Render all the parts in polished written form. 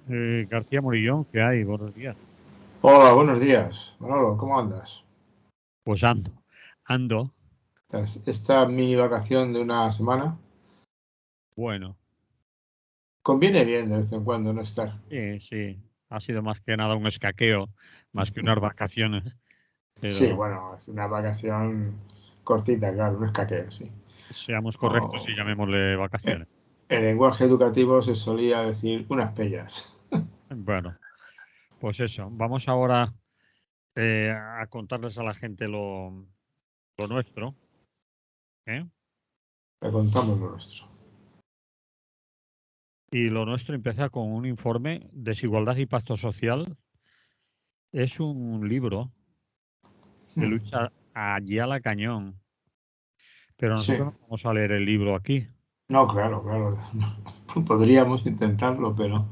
García Morillón, ¿qué hay? Buenos días. Hola, buenos días. Manolo, ¿cómo andas? Pues ando. Tras esta mini vacación de una semana, Bueno, conviene bien de vez en cuando no estar. sí. Ha sido más que nada un escaqueo, más que unas vacaciones. Sí, Pero bueno, es una vacación cortita, claro, no es caqueo, sí. seamos correctos y O, llamémosle eh, vacaciones. en lenguaje educativo se solía decir unas pellas. Bueno, pues eso. Vamos ahora a contarles a la gente lo nuestro, ¿eh? Le contamos lo nuestro. Y lo nuestro empieza con un informe, Desigualdad y Pacto Social. Es un libro que lucha a Ayala Cañón. Pero Sí, nosotros no vamos a leer el libro aquí. no, claro, claro. Podríamos intentarlo, pero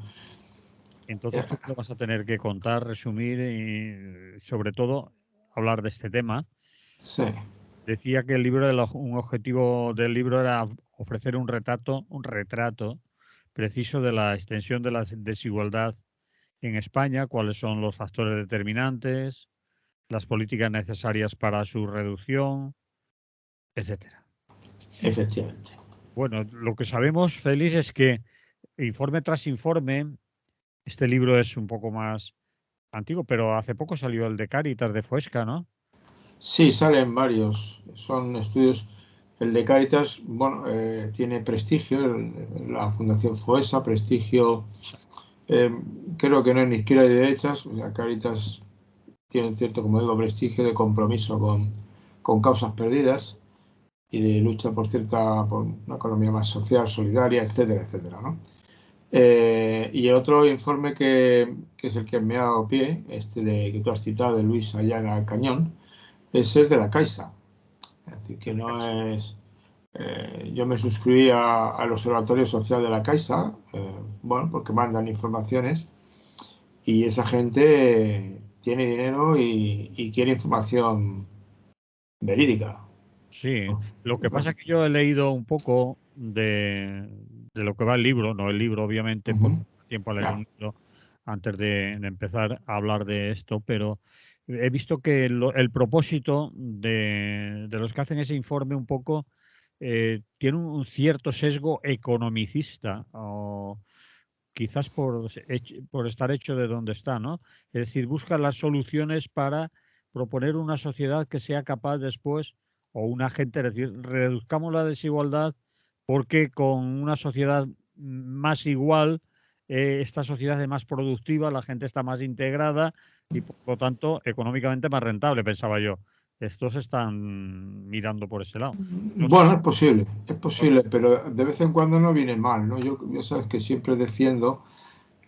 Entonces tú ya, me lo vas a tener que contar, resumir y sobre todo hablar de este tema. sí, Decía que el libro, un objetivo del libro era ofrecer un retrato preciso de la extensión de la desigualdad en España, cuáles son los factores determinantes, las políticas necesarias para su reducción, etcétera. efectivamente. Bueno, lo que sabemos, Félix, es que informe tras informe, este libro es un poco más antiguo, pero hace poco salió el de Cáritas de Fuesca, ¿no? Sí, salen varios. Son estudios. El de Cáritas, bueno, tiene prestigio. La Fundación FOESA, prestigio. eh, Creo que no es ni izquierda ni derechas. O sea, Cáritas tiene un cierto, como digo, prestigio de compromiso con causas perdidas y de lucha por una economía más social, solidaria, etcétera, etcétera, ¿no? Y el otro informe que es el que me ha dado pie, que tú has citado, de Luis Ayala Cañón, ese es de la Caixa. Es decir, que La no Caixa. es... yo me suscribí al Observatorio Social de la Caixa, bueno, porque mandan informaciones y esa gente tiene dinero y quiere información verídica. Sí, lo que pasa Bueno, es que yo he leído un poco de lo que va el libro, no el libro, obviamente, porque ujú, no tiempo a leer ya, un libro antes de empezar a hablar de esto, pero he visto que el propósito de los que hacen ese informe un poco tiene un cierto sesgo economicista, o quizás por estar hecho de donde está, ¿no? Es decir, busca las soluciones para proponer una sociedad que sea capaz después, o una gente, es decir, reduzcamos la desigualdad porque con una sociedad más igual, esta sociedad es más productiva, la gente está más integrada y por lo tanto económicamente más rentable, pensaba yo. Estos están mirando por ese lado. No sé bueno, si... es posible, pero de vez en cuando no viene mal, ¿no? Yo ya sabes que siempre defiendo,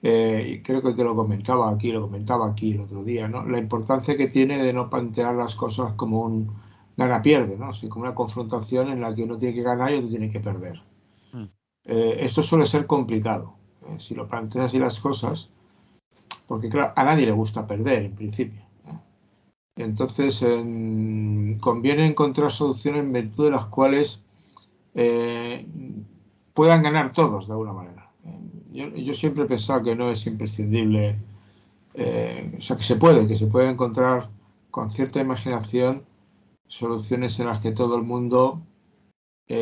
y creo que te lo comentaba aquí el otro día, ¿no? La importancia que tiene de no plantear las cosas como un gana-pierde, ¿no? Así como una confrontación en la que uno tiene que ganar y otro tiene que perder. Mm, Esto suele ser complicado, si lo planteas así las cosas, porque claro, a nadie le gusta perder en principio. Entonces, conviene encontrar soluciones en virtud de las cuales eh, puedan ganar todos de alguna manera. Yo siempre he pensado que no es imprescindible, o sea, que se puede encontrar con cierta imaginación soluciones en las que todo el mundo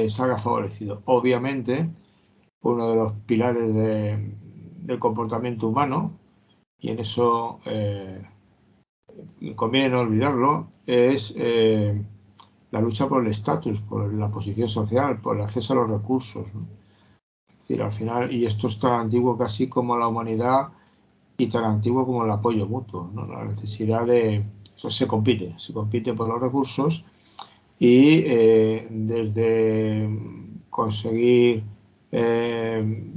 salga favorecido. Obviamente, uno de los pilares del comportamiento humano, y en eso conviene no olvidarlo, es la lucha por el estatus, por la posición social, por el acceso a los recursos, ¿no? Es decir, al final, y esto es tan antiguo casi como la humanidad y tan antiguo como el apoyo mutuo, ¿no? La necesidad de... Eso se compite por los recursos y desde conseguir eh,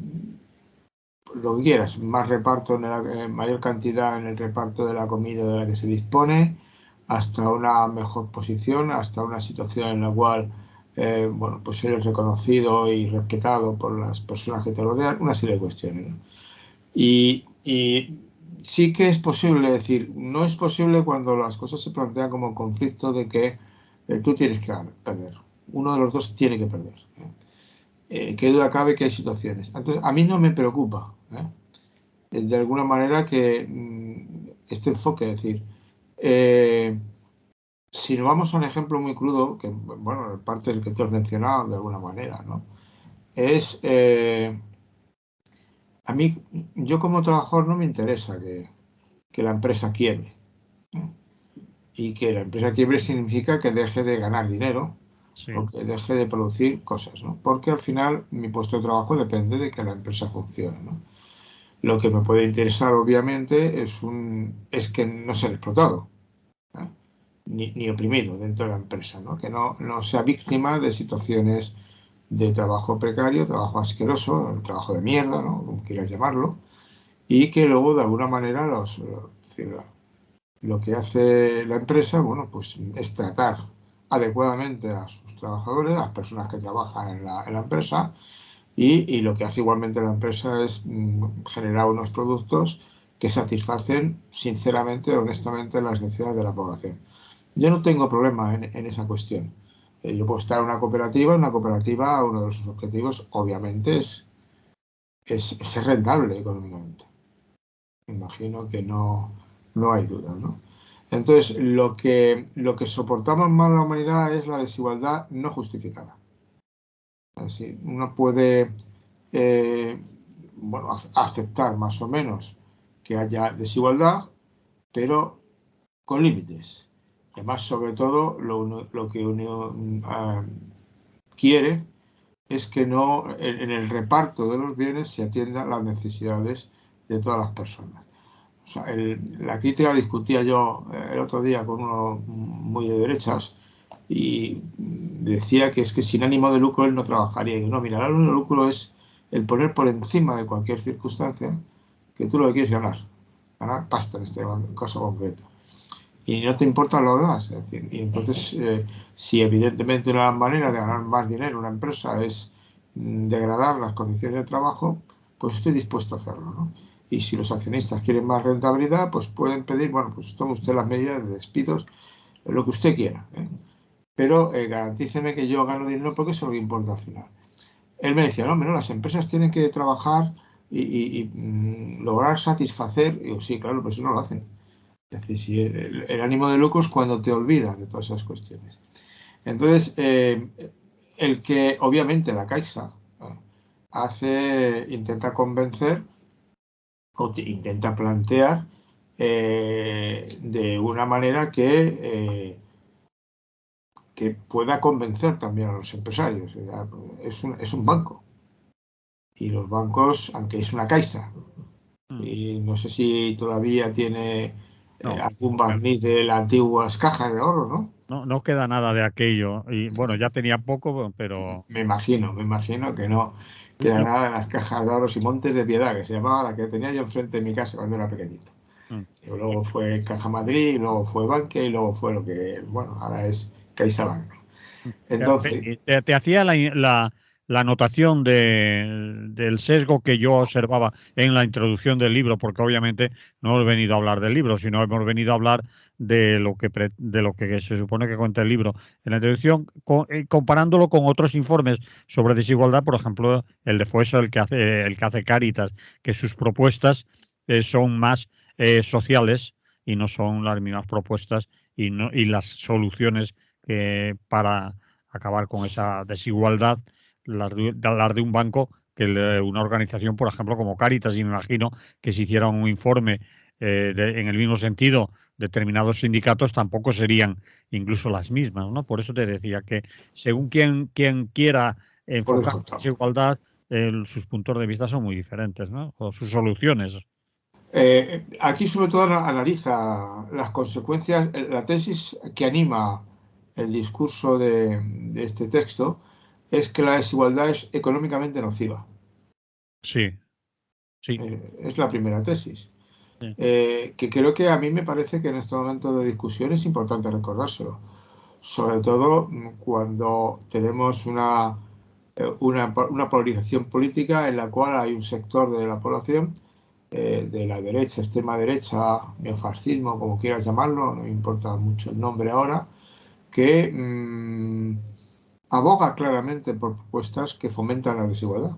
lo que quieras, más reparto, mayor cantidad en el reparto de la comida de la que se dispone, hasta una mejor posición, hasta una situación en la cual bueno, pues eres reconocido y respetado por las personas que te rodean, una serie de cuestiones, ¿no? Y sí que es posible decir, no es posible cuando las cosas se plantean como conflicto de que tú tienes que perder, uno de los dos tiene que perder. Qué duda cabe que hay situaciones. Entonces, a mí no me preocupa, ¿eh? de alguna manera que este enfoque, es decir, si nos vamos a un ejemplo muy crudo, que bueno, parte del que tú has mencionado de alguna manera, ¿no? Es, a mí, yo como trabajador no me interesa que la empresa quiebre, ¿no? Y que la empresa quiebre significa que deje de ganar dinero o Sí. que deje de producir cosas, ¿no? Porque al final mi puesto de trabajo depende de que la empresa funcione, ¿no? Lo que me puede interesar, obviamente, es que no ser explotado, ¿eh? Ni oprimido dentro de la empresa, ¿no? Que no sea víctima de situaciones de trabajo precario, trabajo asqueroso, trabajo de mierda, ¿no? Como quieras llamarlo, y que luego de alguna manera lo que hace la empresa, bueno, pues es tratar adecuadamente a sus trabajadores, a las personas que trabajan en la empresa, y lo que hace igualmente la empresa es generar unos productos que satisfacen sinceramente, honestamente, las necesidades de la población. Yo no tengo problema en esa cuestión. Yo puedo estar en una cooperativa, uno de sus objetivos, obviamente, es ser rentable económicamente. Me imagino que no hay duda, ¿no? Entonces, lo que soportamos más la humanidad es la desigualdad no justificada. Así, uno puede bueno, aceptar más o menos que haya desigualdad, pero con límites. Además, sobre todo, lo que uno quiere es que no en el reparto de los bienes se atiendan las necesidades de todas las personas. O sea, la crítica discutía yo el otro día con uno muy de derechas y decía que es que sin ánimo de lucro él no trabajaría. Y no, mira, el ánimo de lucro es el poner por encima de cualquier circunstancia que tú lo que quieres ganar pasta en este caso concreto. Y no te importa lo demás. Es decir, y entonces, si evidentemente una manera de ganar más dinero en una empresa es degradar las condiciones de trabajo, pues estoy dispuesto a hacerlo, ¿no? Y si los accionistas quieren más rentabilidad, pues pueden pedir, bueno, pues tome usted las medidas de despidos, lo que usted quiera, ¿eh? Pero garantíceme que yo gano dinero porque eso es lo que importa al final. Él me decía, no, pero las empresas tienen que trabajar y lograr satisfacer. Y digo, sí, claro, pero eso no lo hacen. Es decir, si el ánimo de lucro es cuando te olvidas de todas esas cuestiones. Entonces, el que obviamente la Caixa intenta convencer o intenta plantear de una manera que pueda convencer también a los empresarios. Es un banco. Y los bancos, aunque es una Caixa, Mm. y no sé si todavía tiene No, algún barniz de las antiguas cajas de ahorro, ¿no? no queda nada de aquello. Y bueno, ya tenía poco, pero Me imagino que no queda lo- nada en las cajas de ahorros y Montes de Piedad, que se llamaba la que tenía yo enfrente de mi casa cuando era pequeñito. mm. Y luego fue Caja Madrid, luego fue Bankia y luego fue lo que, bueno, ahora es CaixaBank. Entonces, Te hacía la anotación del sesgo que yo observaba en la introducción del libro, porque obviamente no hemos venido a hablar del libro, sino hemos venido a hablar de lo que se supone que cuenta el libro. En la introducción, comparándolo con otros informes sobre desigualdad, por ejemplo, el de FOESO, el que hace Cáritas, que sus propuestas son más sociales y no son las mismas propuestas y las soluciones para acabar con esa desigualdad, las de un banco que una organización, por ejemplo, como Cáritas, y me imagino que si hiciera un informe en el mismo sentido, determinados sindicatos tampoco serían incluso las mismas, ¿no? Por eso te decía que según quien quiera por enfocar la descontado. desigualdad, sus puntos de vista son muy diferentes, ¿no? O sus soluciones. Aquí sobre todo analiza las consecuencias, la tesis que anima el discurso de este texto es que la desigualdad es económicamente nociva. Sí, sí, Es la primera tesis. sí. Que creo que a mí me parece que en este momento de discusión es importante recordárselo. Sobre todo cuando tenemos una polarización política en la cual hay un sector de la población, de la derecha, extrema derecha, neofascismo, como quieras llamarlo, no me importa mucho el nombre ahora, que aboga claramente por propuestas que fomentan la desigualdad.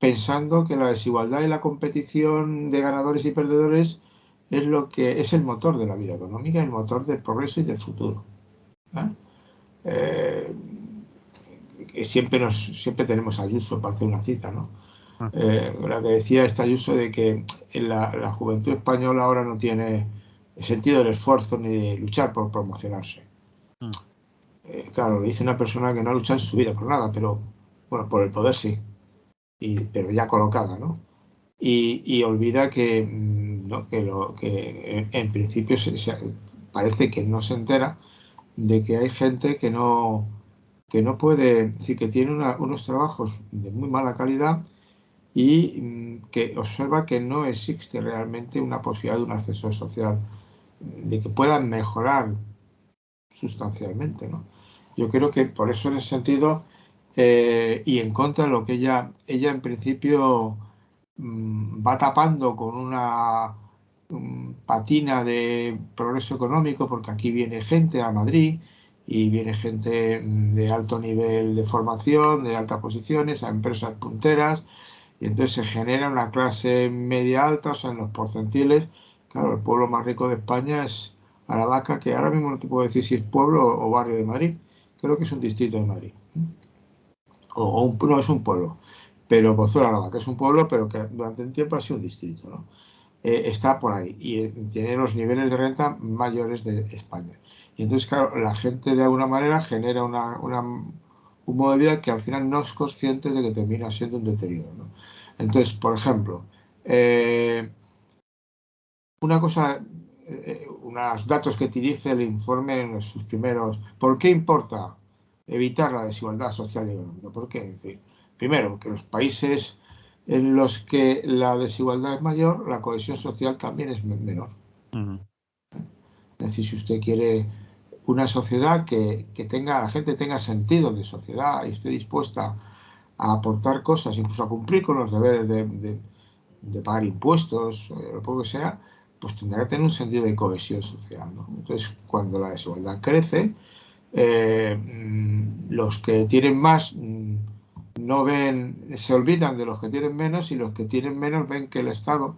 pensando que la desigualdad y la competición de ganadores y perdedores es lo que es el motor de la vida económica, el motor del progreso y del futuro. Siempre tenemos a Ayuso para hacer una cita, ¿no? La que decía esta Ayuso de que la juventud española ahora no tiene el sentido del esfuerzo ni de luchar por promocionarse. Claro, lo dice una persona que no ha luchado en su vida por nada, pero bueno, por el poder sí, pero ya colocada, ¿no? Y olvida que, ¿no? que en principio parece que no se entera de que hay gente que no puede, es decir, que tiene unos trabajos de muy mala calidad y que observa que no existe realmente una posibilidad de un ascensor social, de que puedan mejorar sustancialmente, ¿no? Yo creo que por eso en ese sentido y en contra de lo que ella en principio va tapando con una patina de progreso económico, porque aquí viene gente a Madrid y viene gente de alto nivel de formación, de altas posiciones, a empresas punteras, y entonces se genera una clase media alta, o sea, en los porcentiles. Claro, el pueblo más rico de España es Aravaca, que ahora mismo no te puedo decir si es pueblo o barrio de Madrid, creo que es un distrito de Madrid, no es un pueblo, pero Pozuelo de Aravaca es un pueblo, pero que durante un tiempo ha sido un distrito, ¿no? Está por ahí y tiene los niveles de renta mayores de España. Y entonces, claro, la gente de alguna manera genera un modo de vida que al final no es consciente de que termina siendo un deterioro, ¿no? Entonces, por ejemplo, una cosa, unos datos que te dice el informe en sus primeros. ¿Por qué importa evitar la desigualdad social y económica? ¿Por qué? Es decir, primero, que los países en los que la desigualdad es mayor, la cohesión social también es menor. Es decir, si usted quiere una sociedad que la gente tenga sentido de sociedad y esté dispuesta a aportar cosas, incluso a cumplir con los deberes de pagar impuestos, lo que sea, pues tendrá que tener un sentido de cohesión social, ¿no? Entonces, cuando la desigualdad crece, los que tienen más no ven, se olvidan de los que tienen menos, y los que tienen menos ven que el Estado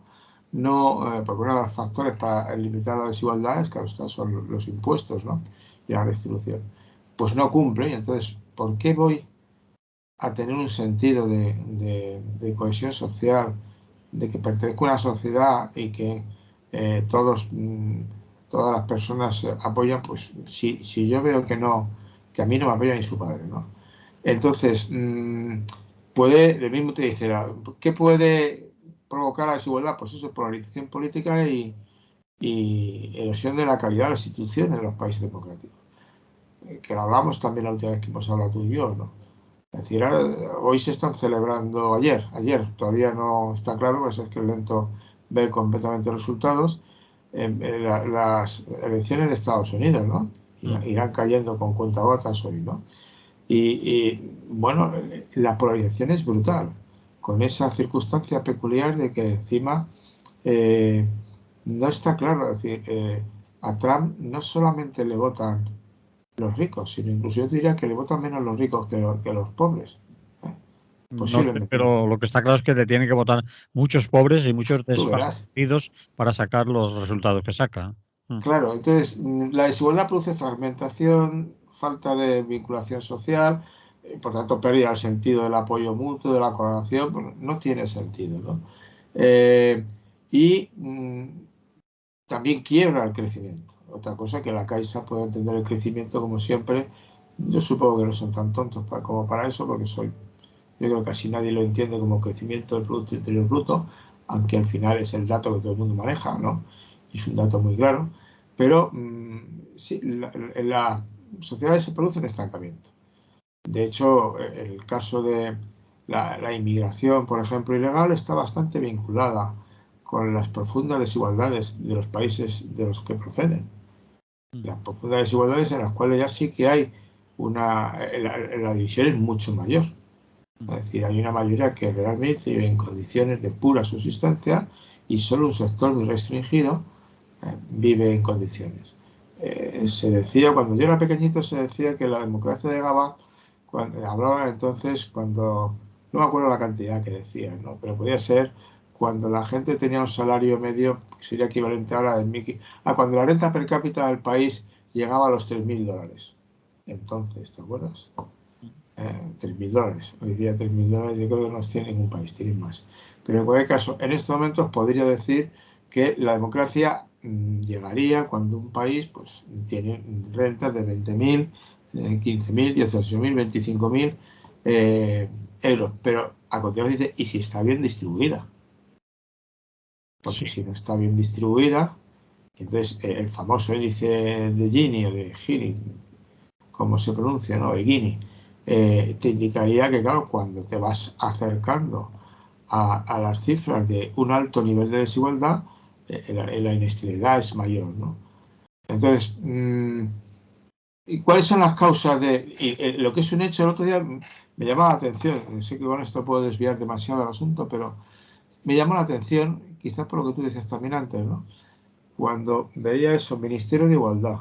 no, porque uno de los factores para limitar la desigualdad es, claro, son los impuestos, ¿no? Y la distribución. Pues no cumple, y entonces, ¿por qué voy a tener un sentido de cohesión social, de que pertenezco a una sociedad y que todas las personas apoyan? Pues si yo veo que no, que a mí no me apoya ni su padre, ¿no? Entonces, lo mismo te dice, ¿qué puede provocar la desigualdad? Pues eso, polarización política y erosión de la calidad de las instituciones de los países democráticos. Que lo hablamos también la última vez que hemos hablado tú y yo, ¿no? Es decir, hoy se están celebrando, ayer, todavía no está claro, pues es que es lento ver completamente los resultados, las elecciones de Estados Unidos, ¿no? Irán cayendo con cuentagotas hoy, ¿no? Bueno, la polarización es brutal, con esa circunstancia peculiar de que encima no está claro, es decir, a Trump no solamente le votan los ricos, sino incluso yo diría que le votan menos los ricos que los pobres. No sé, Posiblemente. pero lo que está claro es que te tienen que votar muchos pobres y muchos Tú verás. desfavorecidos para sacar los resultados que saca. Claro, entonces la desigualdad produce fragmentación, falta de vinculación social, por tanto pérdida del sentido del apoyo mutuo, de la colaboración, pues, no tiene sentido, ¿no? Y también quiebra el crecimiento. Otra cosa que la Caixa puede entender el crecimiento como siempre. Yo supongo que no son tan tontos como para eso, porque yo creo que casi nadie lo entiende como crecimiento del Producto Interior Bruto, aunque al final es el dato que todo el mundo maneja, ¿no? Y es un dato muy claro. Pero sí, en las sociedades se produce un estancamiento. De hecho, el caso de la inmigración, por ejemplo, ilegal, está bastante vinculada con las profundas desigualdades de los países de los que proceden. Las profundas desigualdades en las cuales ya sí que hay la división es mucho mayor. Es decir, hay una mayoría que realmente vive en condiciones de pura subsistencia y solo un sector muy restringido vive en condiciones. Se decía, cuando yo era pequeñito, se decía que la democracia llegaba, hablaban entonces cuando no me acuerdo la cantidad que decía, ¿no? Pero podía ser cuando la gente tenía un salario medio, que sería equivalente ahora a cuando la renta per cápita del país llegaba a los $3.000. Entonces, ¿te acuerdas? $3.000. Hoy día $3.000 yo creo que no tiene ningún país, tienen más. Pero en cualquier caso, en estos momentos podría decir que la democracia llegaría cuando un país pues tiene rentas de 20.000, 15.000, 18.000, 25.000 euros. Pero a continuación dice, ¿y si está bien distribuida? Porque si no está bien distribuida, entonces el famoso índice de Gini o de Gini, como se pronuncia, ¿no? De Gini, te indicaría que, claro, cuando te vas acercando a las cifras de un alto nivel de desigualdad, la inestabilidad es mayor, ¿no? Entonces, ¿y cuáles son las causas de lo que es un hecho? El otro día me llamaba la atención, sé que con esto puedo desviar demasiado el asunto, pero me llamó la atención, quizás por lo que tú decías también antes, ¿no? Cuando veía eso, Ministerio de Igualdad,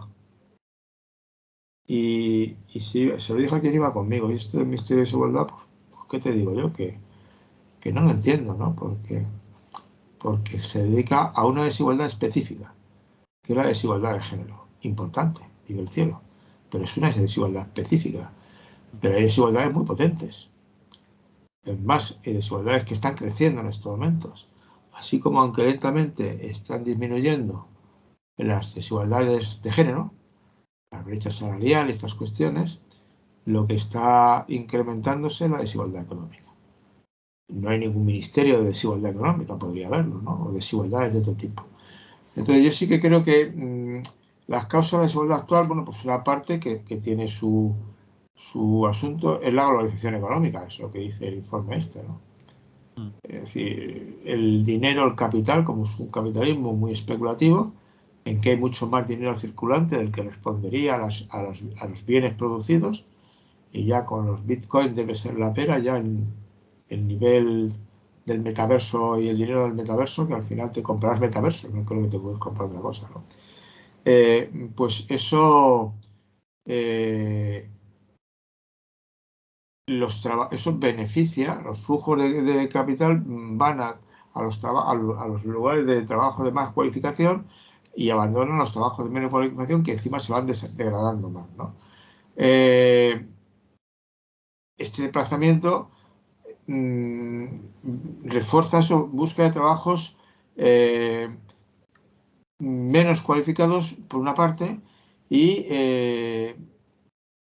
y sí, se lo dijo a quien iba conmigo, y esto del Ministerio de Igualdad, pues, ¿qué te digo yo? Que no lo entiendo, ¿no? Porque se dedica a una desigualdad específica, que es la desigualdad de género, importante, vive el cielo, pero es una desigualdad específica, pero hay desigualdades muy potentes. Es más, hay desigualdades que están creciendo en estos momentos, así como aunque lentamente están disminuyendo las desigualdades de género, la brecha salarial y estas cuestiones, lo que está incrementándose es la desigualdad económica. No hay ningún ministerio de desigualdad económica, podría haberlo, ¿no? O desigualdades de otro tipo. Entonces yo sí que creo que las causas de la desigualdad actual, bueno, pues una parte que tiene su asunto es la globalización económica, es lo que dice el informe este, ¿no? Es decir, el dinero, el capital, como es un capitalismo muy especulativo, en que hay mucho más dinero circulante del que respondería a los bienes producidos, y ya con los bitcoins debe ser la pera, ya en el nivel del metaverso y el dinero del metaverso, que al final te comprarás metaverso, no creo que te puedes comprar otra cosa, ¿no? Pues eso, eso beneficia, los flujos de capital van a los lugares de trabajo de más cualificación y abandonan los trabajos de menos cualificación, que encima se van degradando más, ¿no? Este desplazamiento refuerza su búsqueda de trabajos menos cualificados, por una parte, y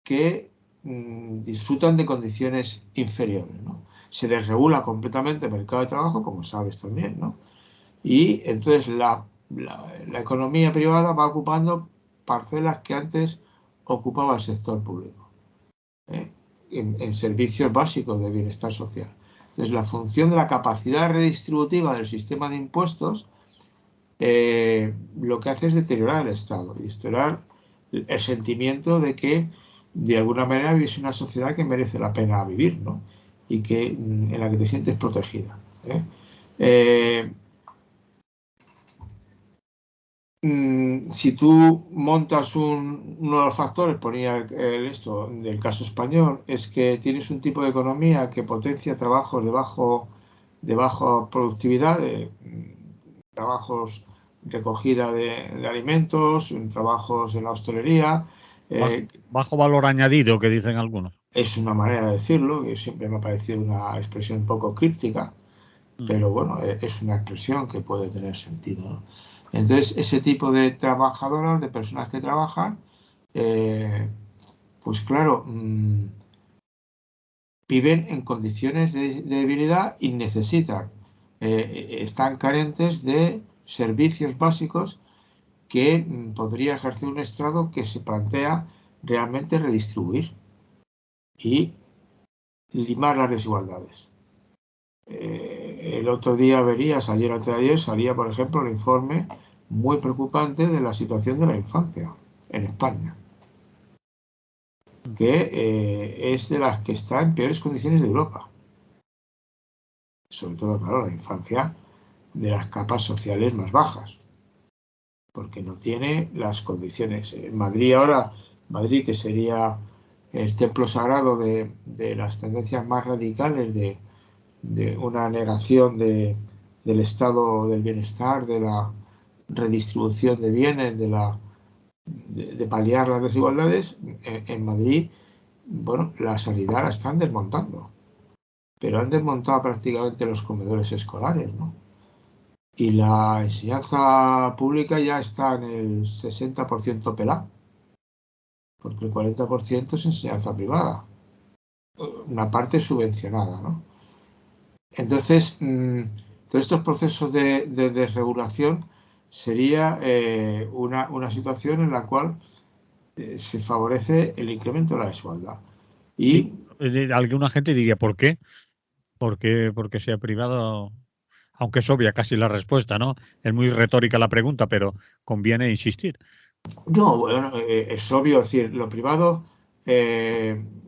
que disfrutan de condiciones inferiores, ¿no? Se desregula completamente el mercado de trabajo, como sabes también, ¿no? Y entonces la economía privada va ocupando parcelas que antes ocupaba el sector público, ¿eh? en servicios básicos de bienestar social. Entonces, la función de la capacidad redistributiva del sistema de impuestos lo que hace es deteriorar el Estado y deteriorar el sentimiento de que de alguna manera vives en una sociedad que merece la pena vivir, ¿no? Y que en la que te sientes protegida, ¿eh? Si tú montas uno de los factores, ponía esto del caso español, es que tienes un tipo de economía que potencia trabajos de baja productividad, trabajos recogida de alimentos, trabajos en la hostelería. Bajo valor añadido, que dicen algunos. Es una manera de decirlo, que siempre me ha parecido una expresión un poco críptica, pero bueno, es una expresión que puede tener sentido, ¿no? Entonces, ese tipo de trabajadoras, de personas que trabajan, pues claro, viven en condiciones de debilidad y necesitan, están carentes de servicios básicos que podría ejercer un Estado que se plantea realmente redistribuir y limar las desigualdades. El otro día ayer o antes de ayer, salía, por ejemplo, el informe muy preocupante de la situación de la infancia en España, que es de las que está en peores condiciones de Europa. Sobre todo, claro, la infancia de las capas sociales más bajas, porque no tiene las condiciones. En Madrid ahora, que sería el templo sagrado de las tendencias más radicales de una negación del estado del bienestar, de la redistribución de bienes, de paliar las desigualdades. En Madrid, bueno, la sanidad la están desmontando, pero han desmontado prácticamente los comedores escolares, ¿no? Y la enseñanza pública ya está en el 60% pelada, porque el 40% es enseñanza privada, una parte subvencionada, ¿no? Entonces, todos estos procesos de desregulación sería una situación en la cual se favorece el incremento de la desigualdad. Sí, Y alguna gente diría, ¿por qué? Porque sea privado, aunque es obvia casi la respuesta, ¿no? Es muy retórica la pregunta, pero conviene insistir. no, bueno, es obvio, es decir, lo privado,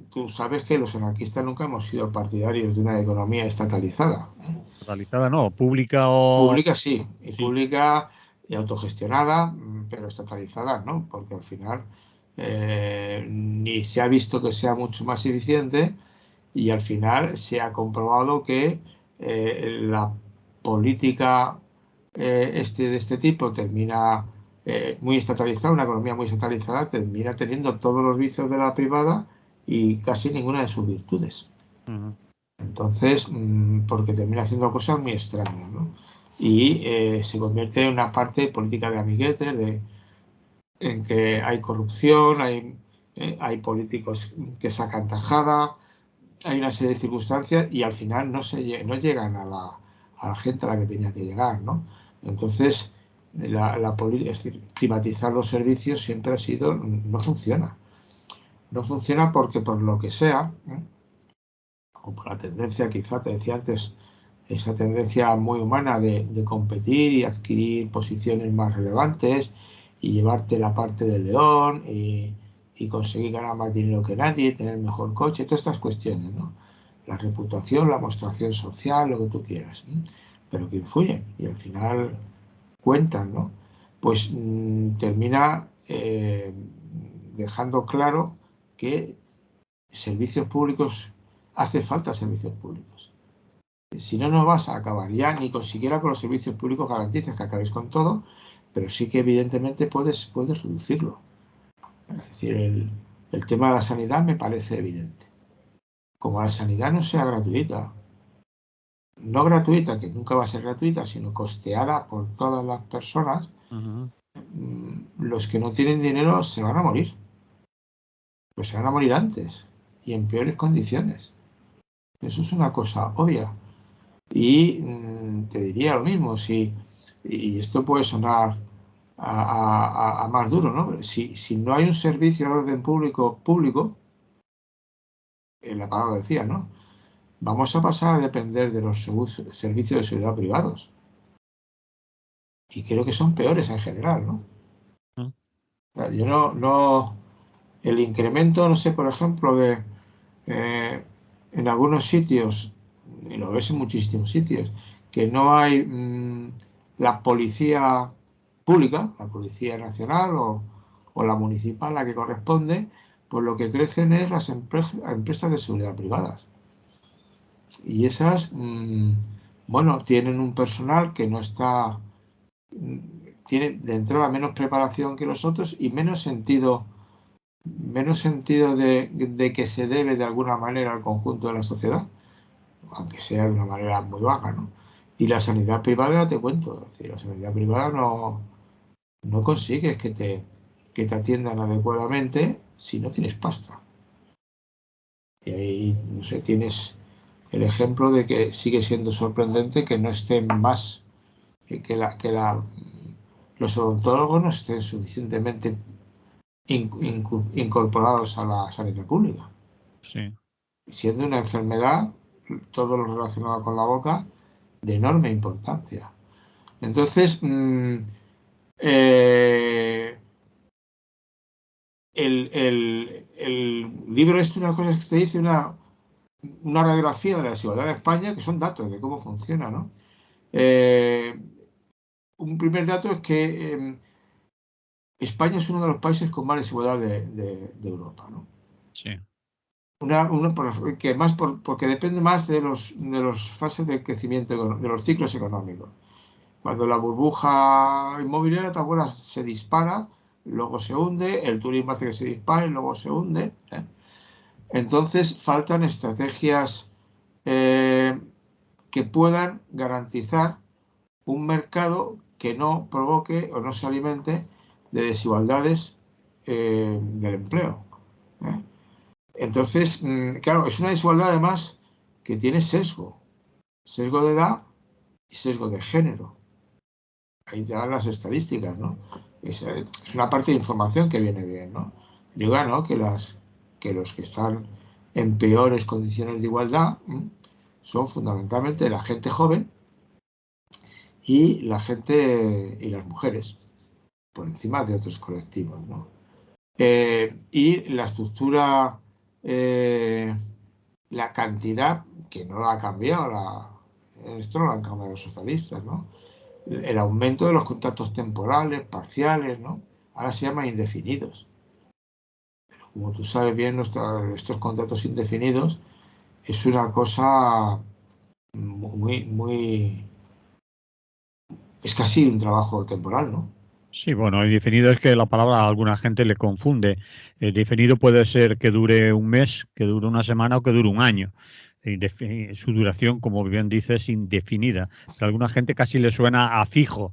tú sabes que los anarquistas nunca hemos sido partidarios de una economía estatalizada. Totalizada no, pública o... Pública sí, y Sí. pública y autogestionada, pero estatalizada no, porque al final ni se ha visto que sea mucho más eficiente y al final se ha comprobado que la política de este tipo termina muy estatalizada, una economía muy estatalizada termina teniendo todos los vicios de la privada y casi ninguna de sus virtudes. Ujú. Entonces, porque termina haciendo cosas muy extrañas, ¿no? Y se convierte en una parte política de amiguetes, en que hay corrupción, hay políticos que sacan tajada, hay una serie de circunstancias y al final no llegan a la gente a la que tenía que llegar, ¿no? Entonces, es decir, privatizar los servicios siempre ha sido, no funciona. No funciona porque por lo que sea, ¿eh? O por la tendencia, quizá te decía antes, esa tendencia muy humana de competir y adquirir posiciones más relevantes y llevarte la parte del león y conseguir ganar más dinero que nadie, tener el mejor coche, todas estas cuestiones, ¿no? La reputación, la mostración social, lo que tú quieras, ¿no? Pero que influyen y al final cuentan, ¿no? Pues termina dejando claro que servicios públicos, hace falta servicios públicos. Si no, no vas a acabar ya ni con siquiera con los servicios públicos garantizas que acabéis con todo, pero sí que evidentemente puedes reducirlo. Es decir, el tema de la sanidad me parece evidente. Como la sanidad no sea gratuita, no gratuita, que nunca va a ser gratuita, sino costeada por todas las personas, Ujú. los que no tienen dinero se van a morir. Pues se van a morir antes y en peores condiciones. Eso es una cosa obvia. Y te diría lo mismo, y esto puede sonar a más duro, ¿no? Si no hay un servicio de orden público, la palabra decía, ¿no? Vamos a pasar a depender de los servicios de seguridad privados. Y creo que son peores en general, ¿no? Mm. O sea, yo no, el incremento, no sé, por ejemplo, eh, en algunos sitios, y lo ves en muchísimos sitios, que no hay la policía pública, la policía nacional o la municipal, la que corresponde, pues lo que crecen es las empresas de seguridad privadas. Y esas, bueno, tienen un personal que no está, mm, tiene de entrada menos preparación que los otros y menos sentido de que se debe de alguna manera al conjunto de la sociedad, aunque sea de una manera muy vaga, ¿no? Y la sanidad privada, te cuento, es decir, la sanidad privada no consigues que te atiendan adecuadamente si no tienes pasta. Y ahí, no sé, tienes el ejemplo de que sigue siendo sorprendente que no estén más, los odontólogos no estén suficientemente incorporados a la sanidad pública, Sí. siendo una enfermedad, todo lo relacionado con la boca, de enorme importancia. Entonces, eh, el libro es una cosa que te dice una radiografía de la desigualdad de España, que son datos de cómo funciona, ¿no? Eh, un primer dato es que España es uno de los países con más desigualdad de Europa, ¿no? Sí. porque depende más de los fases de crecimiento, de los ciclos económicos. Cuando la burbuja inmobiliaria, ¿te acuerdas? Se dispara, luego se hunde, el turismo hace que se dispare, luego se hunde. Entonces faltan estrategias que puedan garantizar un mercado que no provoque o no se alimente de desigualdades del empleo. ¿eh? Entonces, claro, es una desigualdad además que tiene sesgo de edad y sesgo de género. Ahí te dan las estadísticas, ¿no? Es una parte de información que viene bien, ¿no? Digo, ¿no? Que los que están en peores condiciones de igualdad son fundamentalmente la gente joven y las mujeres, por encima de otros colectivos, ¿no? Y la estructura, la cantidad, que no la ha cambiado, esto no lo han cambiado los socialistas, ¿no? El aumento de los contratos temporales, parciales, ¿no? Ahora se llaman indefinidos. Pero como tú sabes bien, estos contratos indefinidos es una cosa muy... Es casi un trabajo temporal, ¿no? Sí, bueno, indefinido es que la palabra a alguna gente le confunde. Definido puede ser que dure un mes, que dure una semana o que dure un año. Su duración, como bien dices, es indefinida. Pero a alguna gente casi le suena a fijo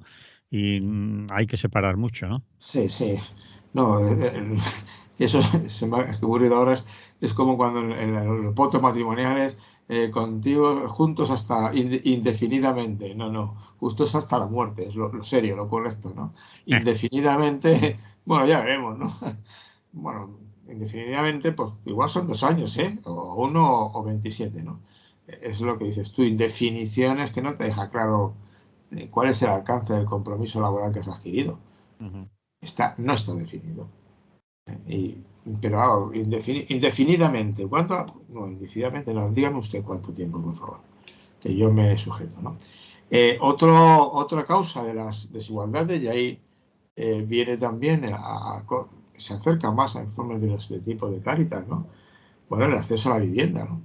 y hay que separar mucho, ¿no? Sí, sí. No, eso se me ha ocurrido ahora. Es como cuando en los votos matrimoniales, contigo juntos hasta indefinidamente. No, no, justos hasta la muerte, es lo serio, lo correcto, ¿no? Eh, Indefinidamente, bueno, ya veremos, ¿no? Bueno, indefinidamente, pues igual son 2 años, ¿eh? O 1 o 27, ¿no? Es lo que dices tú, indefiniciones que no te deja claro cuál es el alcance del compromiso laboral que has adquirido. ujú. No está definido. Pero indefinidamente. ¿Cuánto? No, indefinidamente no. Dígame usted cuánto tiempo, por favor, que yo me sujeto, ¿no? Otra causa de las desigualdades, y ahí viene también, se acerca más a informes de este tipo de Cáritas, ¿no? Bueno, el acceso a la vivienda, ¿no?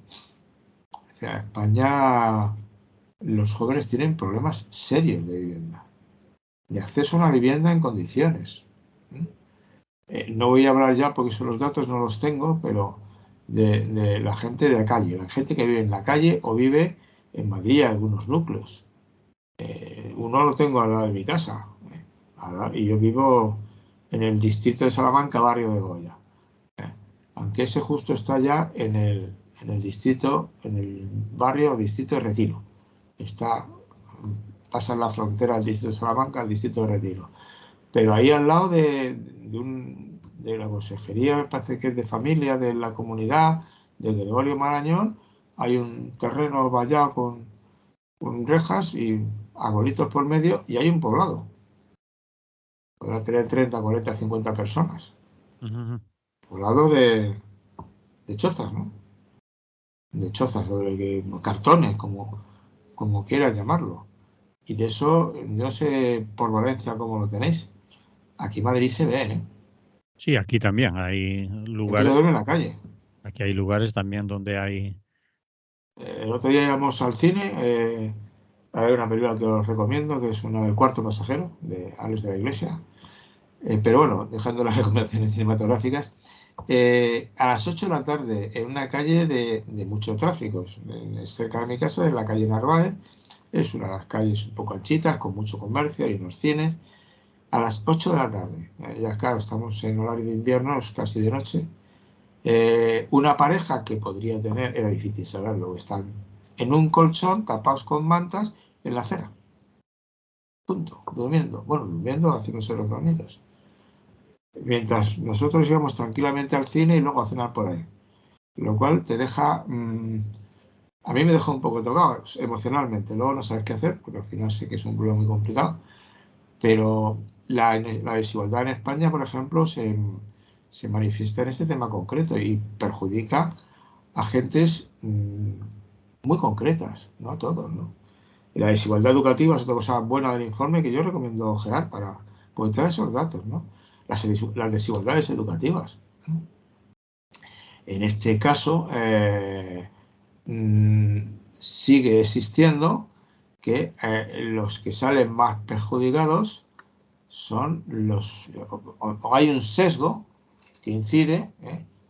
O sea, España, los jóvenes tienen problemas serios de vivienda, de acceso a una vivienda en condiciones. No voy a hablar ya porque son los datos, no los tengo, pero de la gente de la calle, la gente que vive en la calle o vive en Madrid, algunos núcleos. Uno lo tengo al lado de mi casa, y yo vivo en el distrito de Salamanca, barrio de Goya. Aunque ese justo está ya en el distrito, en el barrio o distrito de Retiro. Pasa la frontera del distrito de Salamanca al distrito de Retiro. Pero ahí al lado de la consejería, me parece que es de familia, de la comunidad, de Gregorio Marañón, hay un terreno vallado con rejas y arbolitos por medio y hay un poblado. Podrá tener 30, 40, 50 personas. Ujú. Poblado de chozas, ¿no? De chozas, o de cartones, como quieras llamarlo. Y de eso, no sé por Valencia cómo lo tenéis. Aquí en Madrid se ve, ¿eh? Sí, aquí también hay Gente que lugares, duerme en la calle. aquí hay lugares también donde hay. El otro día íbamos al cine a ver una película que os recomiendo, que es una del Cuarto Pasajero, de Alex de la Iglesia. Pero bueno, dejando las recomendaciones cinematográficas, a las 8 de la tarde, en una calle de mucho tráfico, cerca de mi casa, en la calle Narváez, es una de las calles un poco anchitas, con mucho comercio, hay unos cines, a las 8 de la tarde, ya claro, estamos en horario de invierno, es casi de noche, una pareja que podría tener, era difícil saberlo, están en un colchón tapados con mantas en la acera. Punto. Durmiendo. Bueno, durmiendo, haciéndose los dormidos. Mientras nosotros íbamos tranquilamente al cine y luego a cenar por ahí. Lo cual te deja... a mí me deja un poco tocado emocionalmente. Luego no sabes qué hacer, porque al final sé que es un problema muy complicado. Pero la desigualdad en España, por ejemplo, se manifiesta en este tema concreto y perjudica a gentes muy concretas, no a todos, ¿no? Y la desigualdad educativa es otra cosa buena del informe que yo recomiendo ojear para poder esos datos, ¿no? Las desigualdades educativas, ¿no? En este caso, sigue existiendo que los que salen más perjudicados son o hay un sesgo que incide,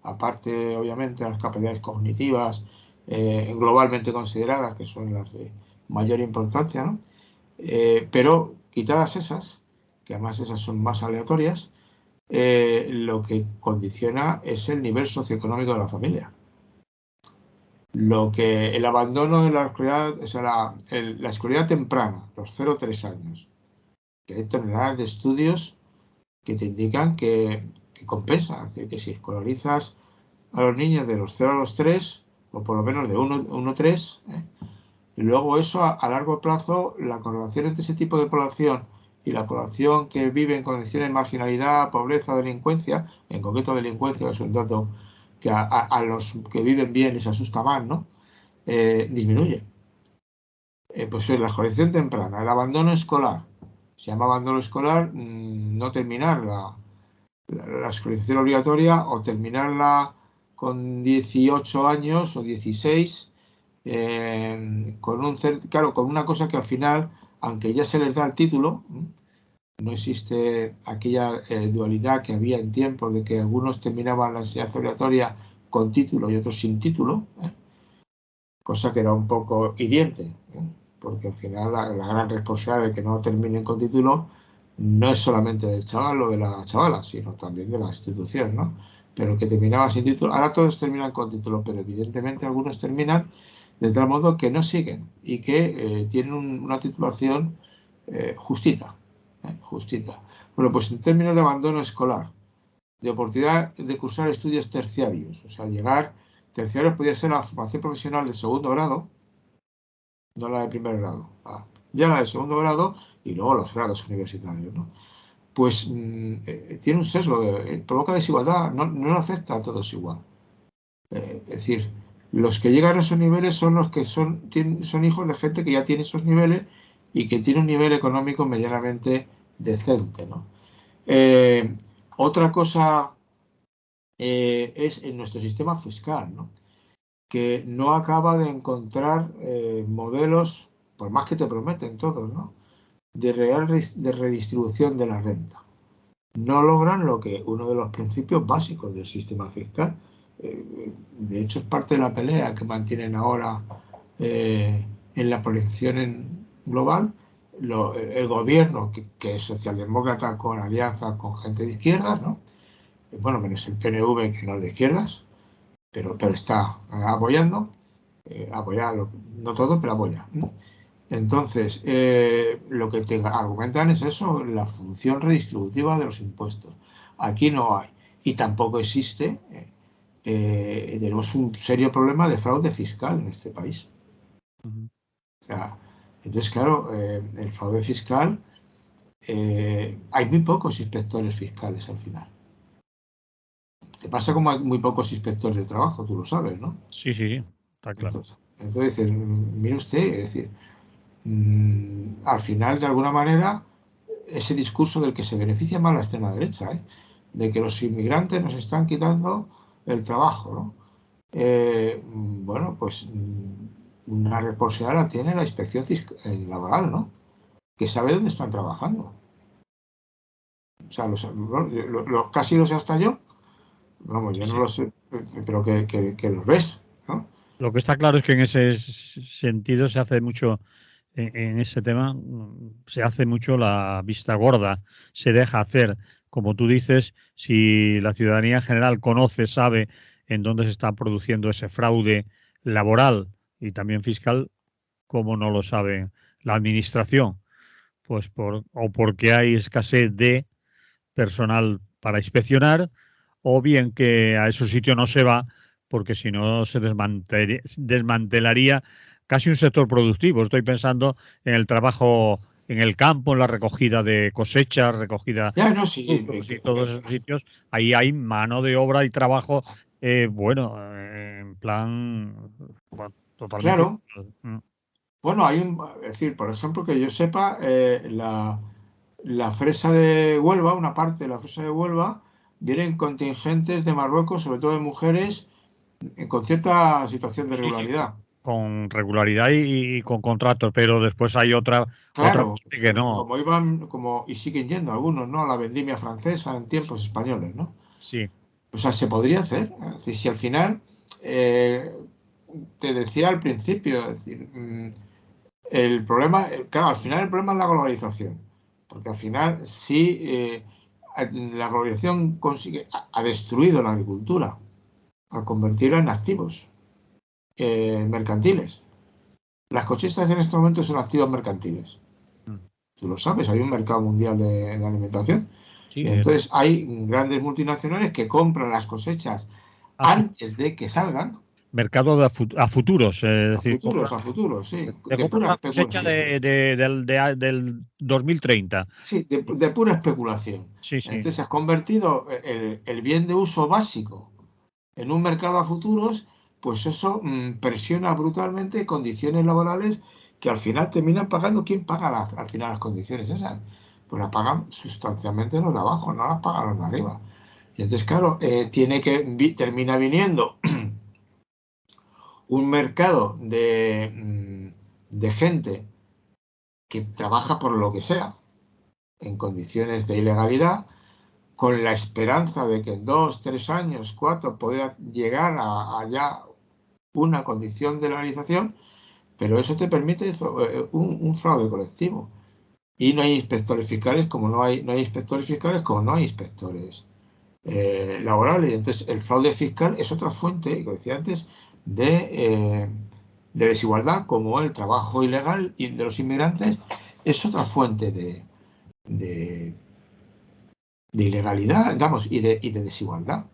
aparte obviamente de las capacidades cognitivas globalmente consideradas, que son las de mayor importancia, ¿no? Pero quitadas esas, que además esas son más aleatorias, lo que condiciona es el nivel socioeconómico de la familia. El abandono de la escolaridad, o sea, la escolaridad temprana, los 0 a 3 años, que hay toneladas de estudios que te indican que compensa, es decir, que si escolarizas a los niños de los 0 a los 3, o por lo menos de 1 a 3, y luego eso a largo plazo, la correlación entre ese tipo de población y la población que vive en condiciones de marginalidad, pobreza, delincuencia, en concreto delincuencia, que es un dato que a los que viven bien les asusta más, ¿no? Disminuye. Pues la escolarización temprana, el abandono escolar. Se llama abandono escolar no terminar la escolarización obligatoria o terminarla con 18 años o 16, con una cosa que al final, aunque ya se les da el título, no existe aquella dualidad que había en tiempos de que algunos terminaban la enseñanza obligatoria con título y otros sin título, cosa que era un poco hiriente, porque al final la gran responsabilidad de que no terminen con título no es solamente del chaval o de la chavala, sino también de la institución, ¿no? Pero que terminaba sin título, ahora todos terminan con título, pero evidentemente algunos terminan de tal modo que no siguen y que tienen una titulación justita, justita. Bueno, pues en términos de abandono escolar, de oportunidad de cursar estudios terciarios, o sea, llegar, terciarios podría ser la formación profesional de segundo grado, no la de primer grado, ya la de segundo grado y luego los grados universitarios, ¿no? Pues tiene un sesgo, provoca desigualdad, no afecta a todos igual. Es decir, los que llegan a esos niveles son los que son hijos de gente que ya tiene esos niveles y que tiene un nivel económico medianamente decente, ¿no? Otra cosa es en nuestro sistema fiscal, ¿no? Que no acaba de encontrar modelos, por más que te prometen todos, ¿no? De redistribución de la renta. No logran lo que uno de los principios básicos del sistema fiscal. De hecho, es parte de la pelea que mantienen ahora en la proyección global. El gobierno, que es socialdemócrata con alianza con gente de izquierdas, ¿no? Bueno, menos el PNV, que no es de izquierdas, pero está apoyando, no todo, pero apoya. Entonces, lo que te argumentan es eso, la función redistributiva de los impuestos. Aquí no hay. Y tampoco existe, tenemos un serio problema de fraude fiscal en este país. O sea, entonces, claro, el fraude fiscal, hay muy pocos inspectores fiscales al final. Te pasa como hay muy pocos inspectores de trabajo, tú lo sabes, ¿no? Sí, sí, está claro. Entonces mire usted, es decir, al final, de alguna manera, ese discurso del que se beneficia más la extrema derecha, de que los inmigrantes nos están quitando el trabajo, ¿no? Bueno, pues una responsabilidad la tiene la inspección laboral, ¿no? Que sabe dónde están trabajando. O sea, casi los sé hasta yo. Vamos, yo no lo sé, pero que los ves, ¿no? Lo que está claro es que en ese sentido se hace mucho, en ese tema, se hace mucho la vista gorda, se deja hacer. Como tú dices, si la ciudadanía en general conoce, sabe en dónde se está produciendo ese fraude laboral y también fiscal, ¿cómo no lo sabe la administración? Pues o porque hay escasez de personal para inspeccionar, o bien que a esos sitios no se va, porque si no se desmantelaría casi un sector productivo. Estoy pensando en el trabajo en el campo, en la recogida de cosechas, recogida Ya, no, de sí, frutos y todos esos sitios. Ahí hay mano de obra y trabajo, en plan, bueno, totalmente. claro. Bueno, es decir, por ejemplo, que yo sepa, la fresa de Huelva, una parte de la fresa de Huelva, vienen contingentes de Marruecos, sobre todo de mujeres con cierta situación de Sí, sí, regularidad. con regularidad y con contratos, pero después hay otra Claro, parte que no. como iban, y siguen yendo algunos, ¿no? A la vendimia francesa en tiempos españoles, ¿no? Sí, O sea, se podría hacer. Es decir, si al final, eh, te decía al principio, es decir, el problema, claro, al final el problema es la globalización. Porque al final sí, la globalización ha destruido la agricultura al convertirla en activos mercantiles. Las cosechas en estos momentos son activos mercantiles. mm, Tú lo sabes, hay un mercado mundial de alimentación. sí, Y entonces hay grandes multinacionales que compran las cosechas a antes de que salgan mercado a futuros, es decir, a futuros, sí, te de compras pura la cosecha especulación. del 2030. Sí, de pura especulación. Sí, sí. Entonces has convertido el bien de uso básico en un mercado a futuros, pues eso presiona brutalmente condiciones laborales que al final terminan pagando. ¿Quién paga al final las condiciones esas? Pues las pagan sustancialmente los de abajo, no las pagan los de arriba. Y entonces, claro, termina viniendo un mercado de gente que trabaja por lo que sea, en condiciones de ilegalidad, con la esperanza de que en 2, 3 años, 4, pueda llegar a ya una condición de legalización, pero eso te permite un fraude colectivo. Y no hay inspectores fiscales como no hay inspectores fiscales como no hay inspectores laborales. Entonces, el fraude fiscal es otra fuente, como decía antes, de desigualdad, como el trabajo ilegal de los inmigrantes es otra fuente de, de ilegalidad, digamos, y de desigualdad.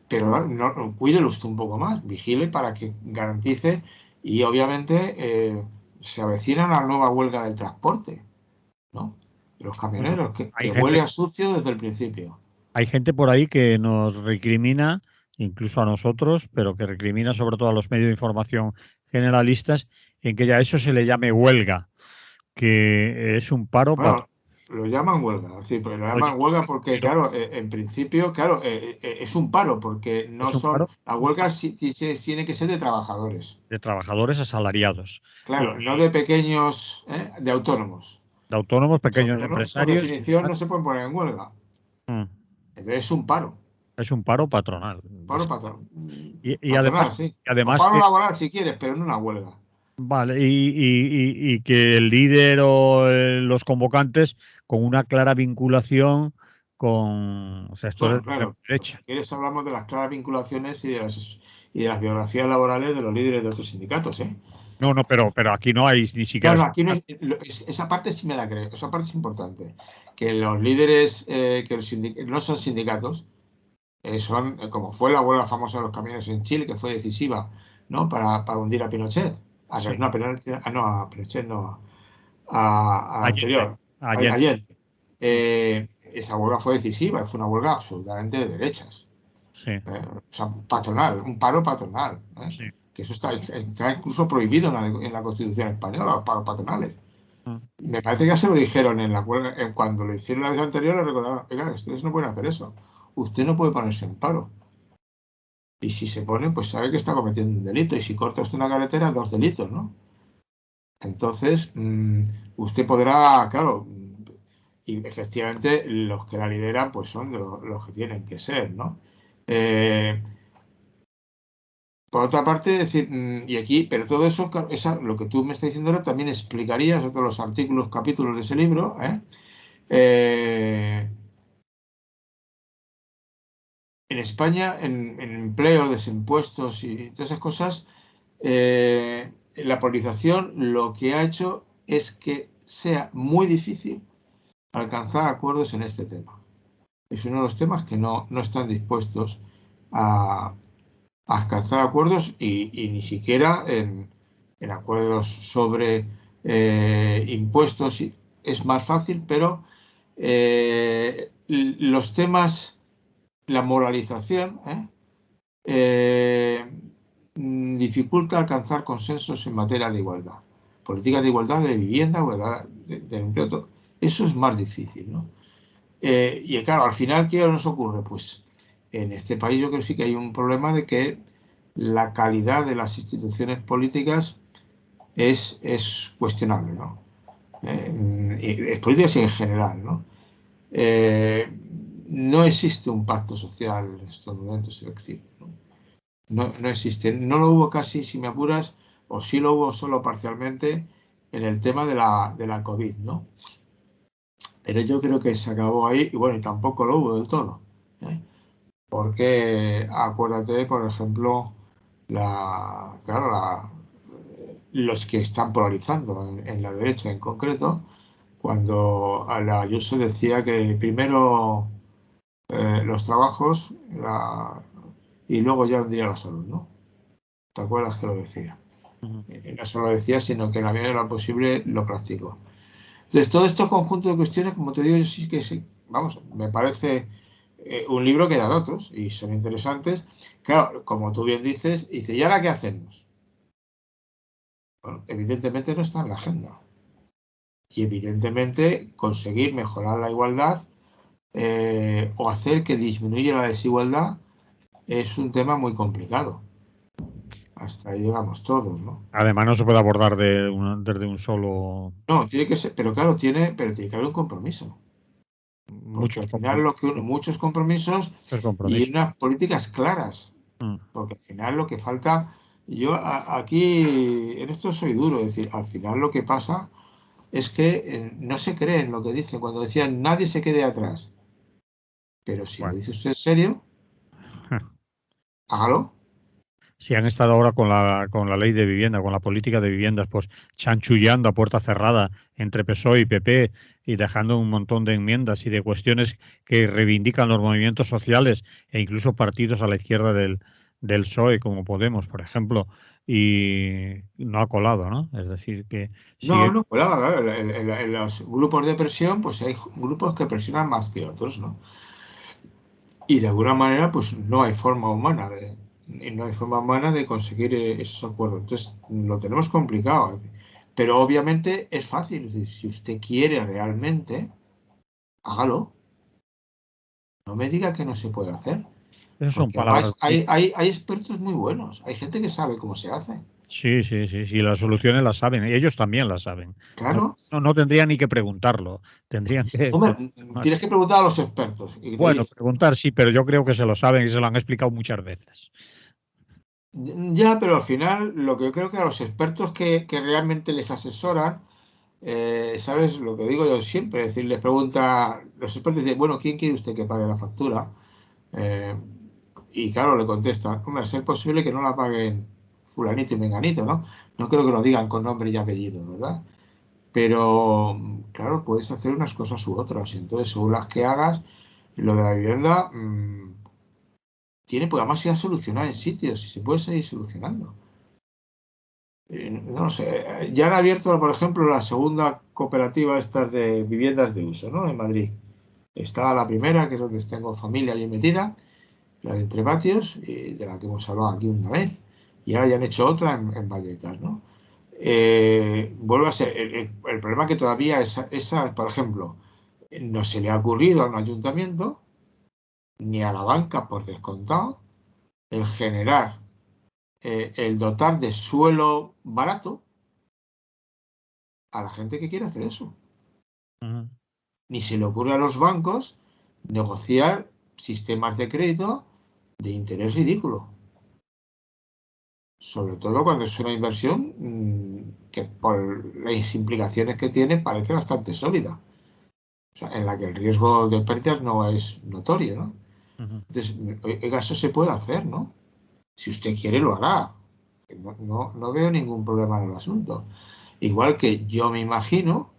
Pero cuídelo usted un poco más, vigile para que garantice y obviamente se avecina una nueva huelga del transporte, ¿no? De los Bueno, camioneros, que hay huele gente, a sucio desde el principio. hay gente por ahí que nos recrimina, incluso a nosotros, pero que recrimina sobre todo a los medios de información generalistas, en que ya eso se le llame huelga, que es un paro Bueno, lo llaman huelga, sí, pero lo llaman huelga porque, pero claro, en principio, claro, es un paro, porque no es son, las un paro huelgas tienen que ser de trabajadores, de trabajadores asalariados claro, no y de pequeños, de autónomos. de autónomos, Los pequeños autónomos, por empresarios. definición, no se pueden poner en huelga. Mm, Entonces es un paro, es un paro patronal. paro Y patronal, además, sí. y O además paro que, laboral si quieres, pero no una huelga. vale, y que el líder o los convocantes con una clara vinculación con sectores Bueno, de extrema claro, pues si derecha. quieres hablamos de las claras vinculaciones y de las biografías laborales de los líderes de otros sindicatos, ¿eh? No, no, pero aquí no hay ni No, siquiera no, aquí no esa parte sí me la creo, esa parte es importante. Que los líderes no son sindicatos, son, como fue la huelga famosa de los camiones en Chile, que fue decisiva, ¿no? Para hundir a Pinochet. sí, No, a Pinochet no, al Allende, anterior, Allende. Allende. Mm, Esa huelga fue decisiva, fue una huelga absolutamente de derechas. sí, O sea, patronal, un paro patronal, ¿eh? sí. Que eso está incluso prohibido en la Constitución española, los paros patronales. Mm. Me parece que ya se lo dijeron en la huelga, cuando lo hicieron la vez anterior, le recordaron, oiga, ustedes no pueden hacer eso, usted no puede ponerse en paro. Y si se pone, pues sabe que está cometiendo un delito. Y si corta usted una carretera, 2 delitos, ¿no? Entonces, usted podrá, claro, y efectivamente los que la lideran, pues son los que tienen que ser, ¿no? Eh, Por otra parte, decir, y aquí, pero todo eso, claro, lo que tú me estás diciendo ahora, también explicarías otros los artículos, capítulos de ese libro, ¿eh? Eh, en España, en empleo, desimpuestos y todas esas cosas, la polarización lo que ha hecho es que sea muy difícil alcanzar acuerdos en este tema. Es uno de los temas que no están dispuestos a alcanzar acuerdos y ni siquiera en acuerdos sobre impuestos es más fácil, pero los temas, la moralización, dificulta alcanzar consensos en materia de igualdad. Políticas de igualdad, de vivienda, igualdad de empleo, eso es más difícil, ¿no? Y claro, al final, ¿qué nos ocurre? Pues en este país yo creo que sí que hay un problema de que la calidad de las instituciones políticas es cuestionable, ¿no? Es políticas en general, ¿no? Eh, no existe un pacto social en estos momentos, es decir, no existe. No lo hubo casi, si me apuras, o sí lo hubo solo parcialmente en el tema de la COVID, ¿no? Pero yo creo que se acabó ahí y bueno, y tampoco lo hubo del todo, ¿eh? Porque acuérdate, por ejemplo, claro, los que están polarizando en la derecha en concreto, cuando la Ayuso decía que primero los trabajos y luego ya vendría la salud, ¿no? ¿Te acuerdas que lo decía? No solo lo decía, sino que en la medida de lo posible lo practicó. Entonces, todo este conjunto de cuestiones, como te digo, yo sí que sí, vamos, me parece un libro que da datos y son interesantes. Claro, como tú bien dices, dice, ¿y ahora qué hacemos? Bueno, evidentemente no está en la agenda. Y evidentemente conseguir mejorar la igualdad o hacer que disminuya la desigualdad es un tema muy complicado. Hasta ahí llegamos todos, ¿no? Además, no se puede abordar desde un solo. No, tiene que ser, pero claro, pero tiene que haber un compromiso. Porque Muchos al final lo que muchos compromisos y compromisos. unas políticas claras. Mm. Porque al final lo que falta, aquí en esto soy duro, es decir, al final lo que pasa es que no se cree en lo que dicen. Cuando decían nadie se quede atrás. Pero si lo Bueno. dice usted en serio, hágalo. Si han estado ahora con la ley de vivienda, con la política de viviendas, pues chanchullando a puerta cerrada entre PSOE y PP y dejando un montón de enmiendas y de cuestiones que reivindican los movimientos sociales e incluso partidos a la izquierda del PSOE, como Podemos, por ejemplo, y no ha colado, ¿no? Es decir, que No, sigue. no, claro, en los grupos de presión, pues hay grupos que presionan más que otros, ¿no? Y de alguna manera, pues no hay forma humana de conseguir esos acuerdos. Entonces, lo tenemos complicado. Pero obviamente es fácil. Es decir, si usted quiere realmente, hágalo. No me diga que no se puede hacer. Esas son Porque palabras además bonitas. hay expertos muy buenos. Hay gente que sabe cómo se hace. Sí, sí, sí, sí, las soluciones las saben, y ellos también las saben. No, Claro. no tendrían ni que preguntarlo, tendrían que. Hombre, tienes que preguntar a los expertos. Y te Bueno, dicen. preguntar sí, pero yo creo que se lo saben y se lo han explicado muchas veces. Ya, pero al final, lo que yo creo que a los expertos que realmente les asesoran, ¿sabes lo que digo yo siempre? Es decir, les pregunta, los expertos dicen, bueno, ¿quién quiere usted que pague la factura? Eh, y claro, le contestan, hombre, a ser posible que no la paguen fulanito y menganito, ¿no? No creo que lo digan con nombre y apellido, ¿verdad? Pero, claro, puedes hacer unas cosas u otras. Y entonces, según las que hagas, lo de la vivienda tiene, pues además ya solucionar en sitios y se puede seguir solucionando. No sé, ya han abierto, por ejemplo, la segunda cooperativa estas de viviendas de uso, ¿no? En Madrid. Estaba la primera, que es donde tengo familia allí metida, la de Entre Patios, de la que hemos hablado aquí una vez, y ahora ya han hecho otra en Vallecas, ¿no? Vuelve a ser, el problema que todavía esa, por ejemplo, no se le ha ocurrido a un ayuntamiento, ni a la banca por descontado, el generar, el dotar de suelo barato a la gente que quiere hacer eso. Ujú. Ni se le ocurre a los bancos negociar sistemas de crédito de interés ridículo. Sobre todo cuando es una inversión que por las implicaciones que tiene parece bastante sólida. O sea, en la que el riesgo de pérdidas no es notorio, ¿no? Ujú. Entonces, oiga, eso se puede hacer, ¿no? Si usted quiere, lo hará. No veo ningún problema en el asunto. Igual que yo me imagino,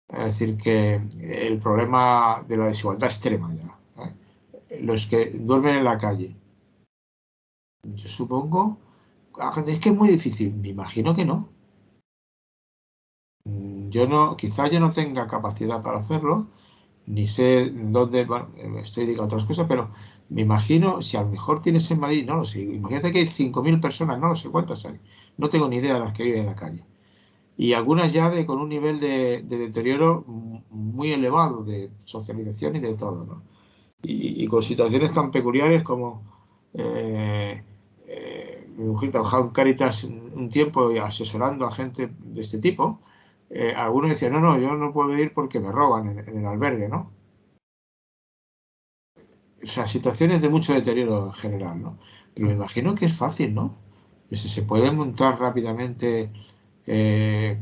es decir, que el problema de la desigualdad extrema ya, los que duermen en la calle, yo supongo, es que es muy difícil, me imagino que no. Yo no, quizás yo no tenga capacidad para hacerlo, ni sé dónde, bueno, estoy dedicado a otras cosas, pero me imagino, si a lo mejor tienes en Madrid, no lo sé, imagínate que hay 5.000 personas, no lo sé cuántas hay, no tengo ni idea de las que viven en la calle. Y algunas ya con un nivel de deterioro muy elevado de socialización y de todo, ¿no? y con situaciones tan peculiares como mi mujer trabajaba en Cáritas un tiempo asesorando a gente de este tipo. Algunos decían, no, yo no puedo ir porque me roban en el albergue, ¿no? O sea, situaciones de mucho deterioro en general, ¿no? Pero me imagino que es fácil, ¿no? Que se puede montar rápidamente, eh,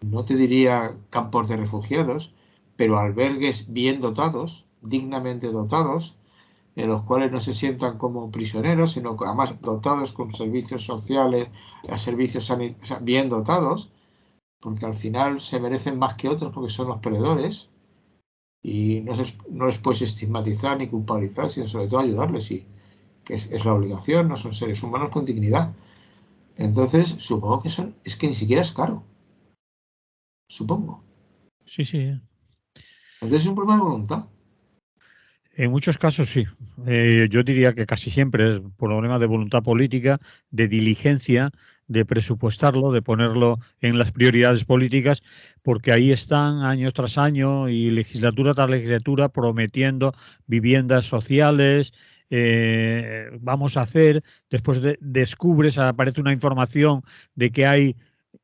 no te diría campos de refugiados, pero albergues bien dotados, dignamente dotados, en los cuales no se sientan como prisioneros, sino que además dotados con servicios sociales, servicios sanitarios, o sea, bien dotados, porque al final se merecen más que otros porque son los perdedores y no les puedes estigmatizar ni culpabilizar, sino sobre todo ayudarles, y que es la obligación, no son seres humanos con dignidad. Entonces, supongo que es que ni siquiera es caro, supongo. Sí, sí. Entonces es un problema de voluntad. En muchos casos sí. Yo diría que casi siempre es problema de voluntad política, de diligencia, de presupuestarlo, de ponerlo en las prioridades políticas, porque ahí están año tras año y legislatura tras legislatura prometiendo viviendas sociales. Vamos a hacer, después descubres, aparece una información de que hay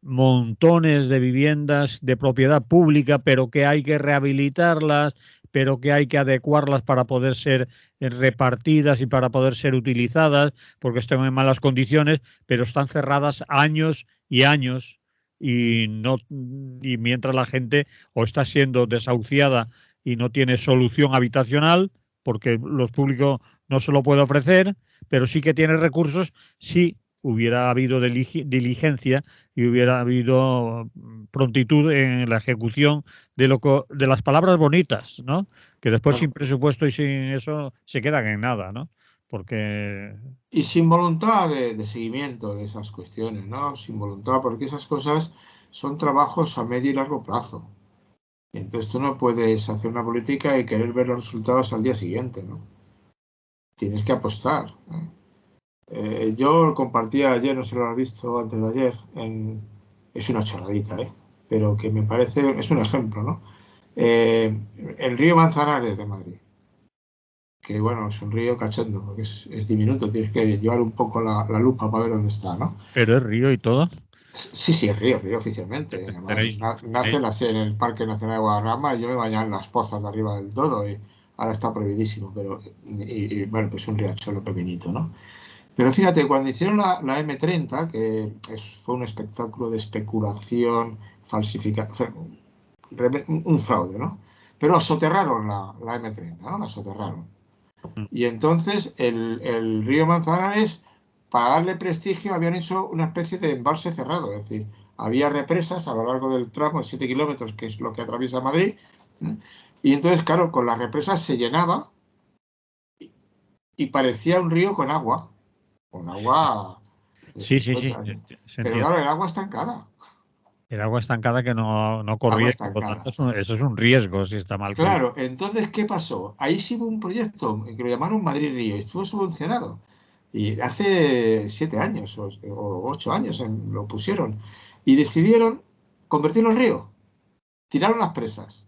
montones de viviendas de propiedad pública, pero que hay que rehabilitarlas, pero que hay que adecuarlas para poder ser repartidas y para poder ser utilizadas, porque están en malas condiciones, pero están cerradas años y años y no y mientras la gente o está siendo desahuciada y no tiene solución habitacional, porque los públicos no se lo puede ofrecer, pero sí que tiene recursos si hubiera habido diligencia y hubiera habido prontitud en la ejecución de las palabras bonitas, ¿no? Que después Claro. sin presupuesto y sin eso se quedan en nada, ¿no? Porque Y sin voluntad de seguimiento de esas cuestiones, ¿no? Sin voluntad, porque esas cosas son trabajos a medio y largo plazo. Y entonces tú no puedes hacer una política y querer ver los resultados al día siguiente, ¿no? Tienes que apostar, ¿eh? Yo compartía ayer, no sé si lo has visto antes de ayer, es una chorradita, ¿eh? Pero que me parece, es un ejemplo, ¿no? El río Manzanares de Madrid, que bueno, es un río cachondo, porque es diminuto, tienes que llevar un poco la lupa para ver dónde está, ¿no? pero es río y todo. Sí, sí, es río oficialmente. Pues Además, tenéis, nace tenéis, en el Parque Nacional de Guadarrama y yo me bañaba en las pozas de arriba del todo y ahora está prohibidísimo, pero bueno, pues un riachuelo pequeñito, ¿no? Pero fíjate, cuando hicieron la M30, que fue un espectáculo de especulación, falsificación, un fraude, ¿no? Pero soterraron la M30, ¿no? La soterraron. Y entonces el río Manzanares, para darle prestigio, habían hecho una especie de embalse cerrado, es decir, había represas a lo largo del tramo de 7 kilómetros, que es lo que atraviesa Madrid, ¿eh? Y entonces, claro, con las represas se llenaba y parecía un río con agua de sí, sí, 50 sí, años. se Pero entiende. claro, el agua estancada, El agua estancada que no agua corría, por lo tanto estancada. eso es un riesgo si está mal cuidado. Claro, entonces, ¿qué pasó? Ahí sí hubo un proyecto que lo llamaron Madrid Río y estuvo subvencionado. Y hace 7 años o 8 años lo pusieron. Y decidieron convertirlo en río. Tiraron las presas.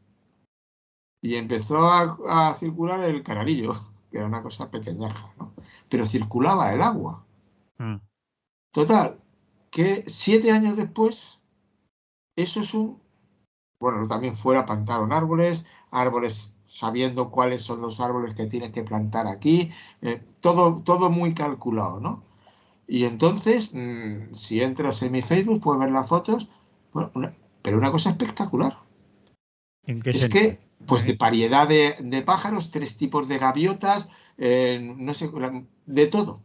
Y empezó a circular el canalillo, que era una cosa pequeñaja, ¿no? Pero circulaba el agua. Mm. Total, que 7 años después, eso es un... Bueno, también fuera plantaron árboles sabiendo cuáles son los árboles que tienes que plantar aquí, todo muy calculado, ¿no? Y entonces, si entras en mi Facebook, puedes ver las fotos. Bueno, pero una cosa espectacular. ¿En qué Es sentido? que, pues de variedad de pájaros, 3 tipos de gaviotas, no sé, de todo.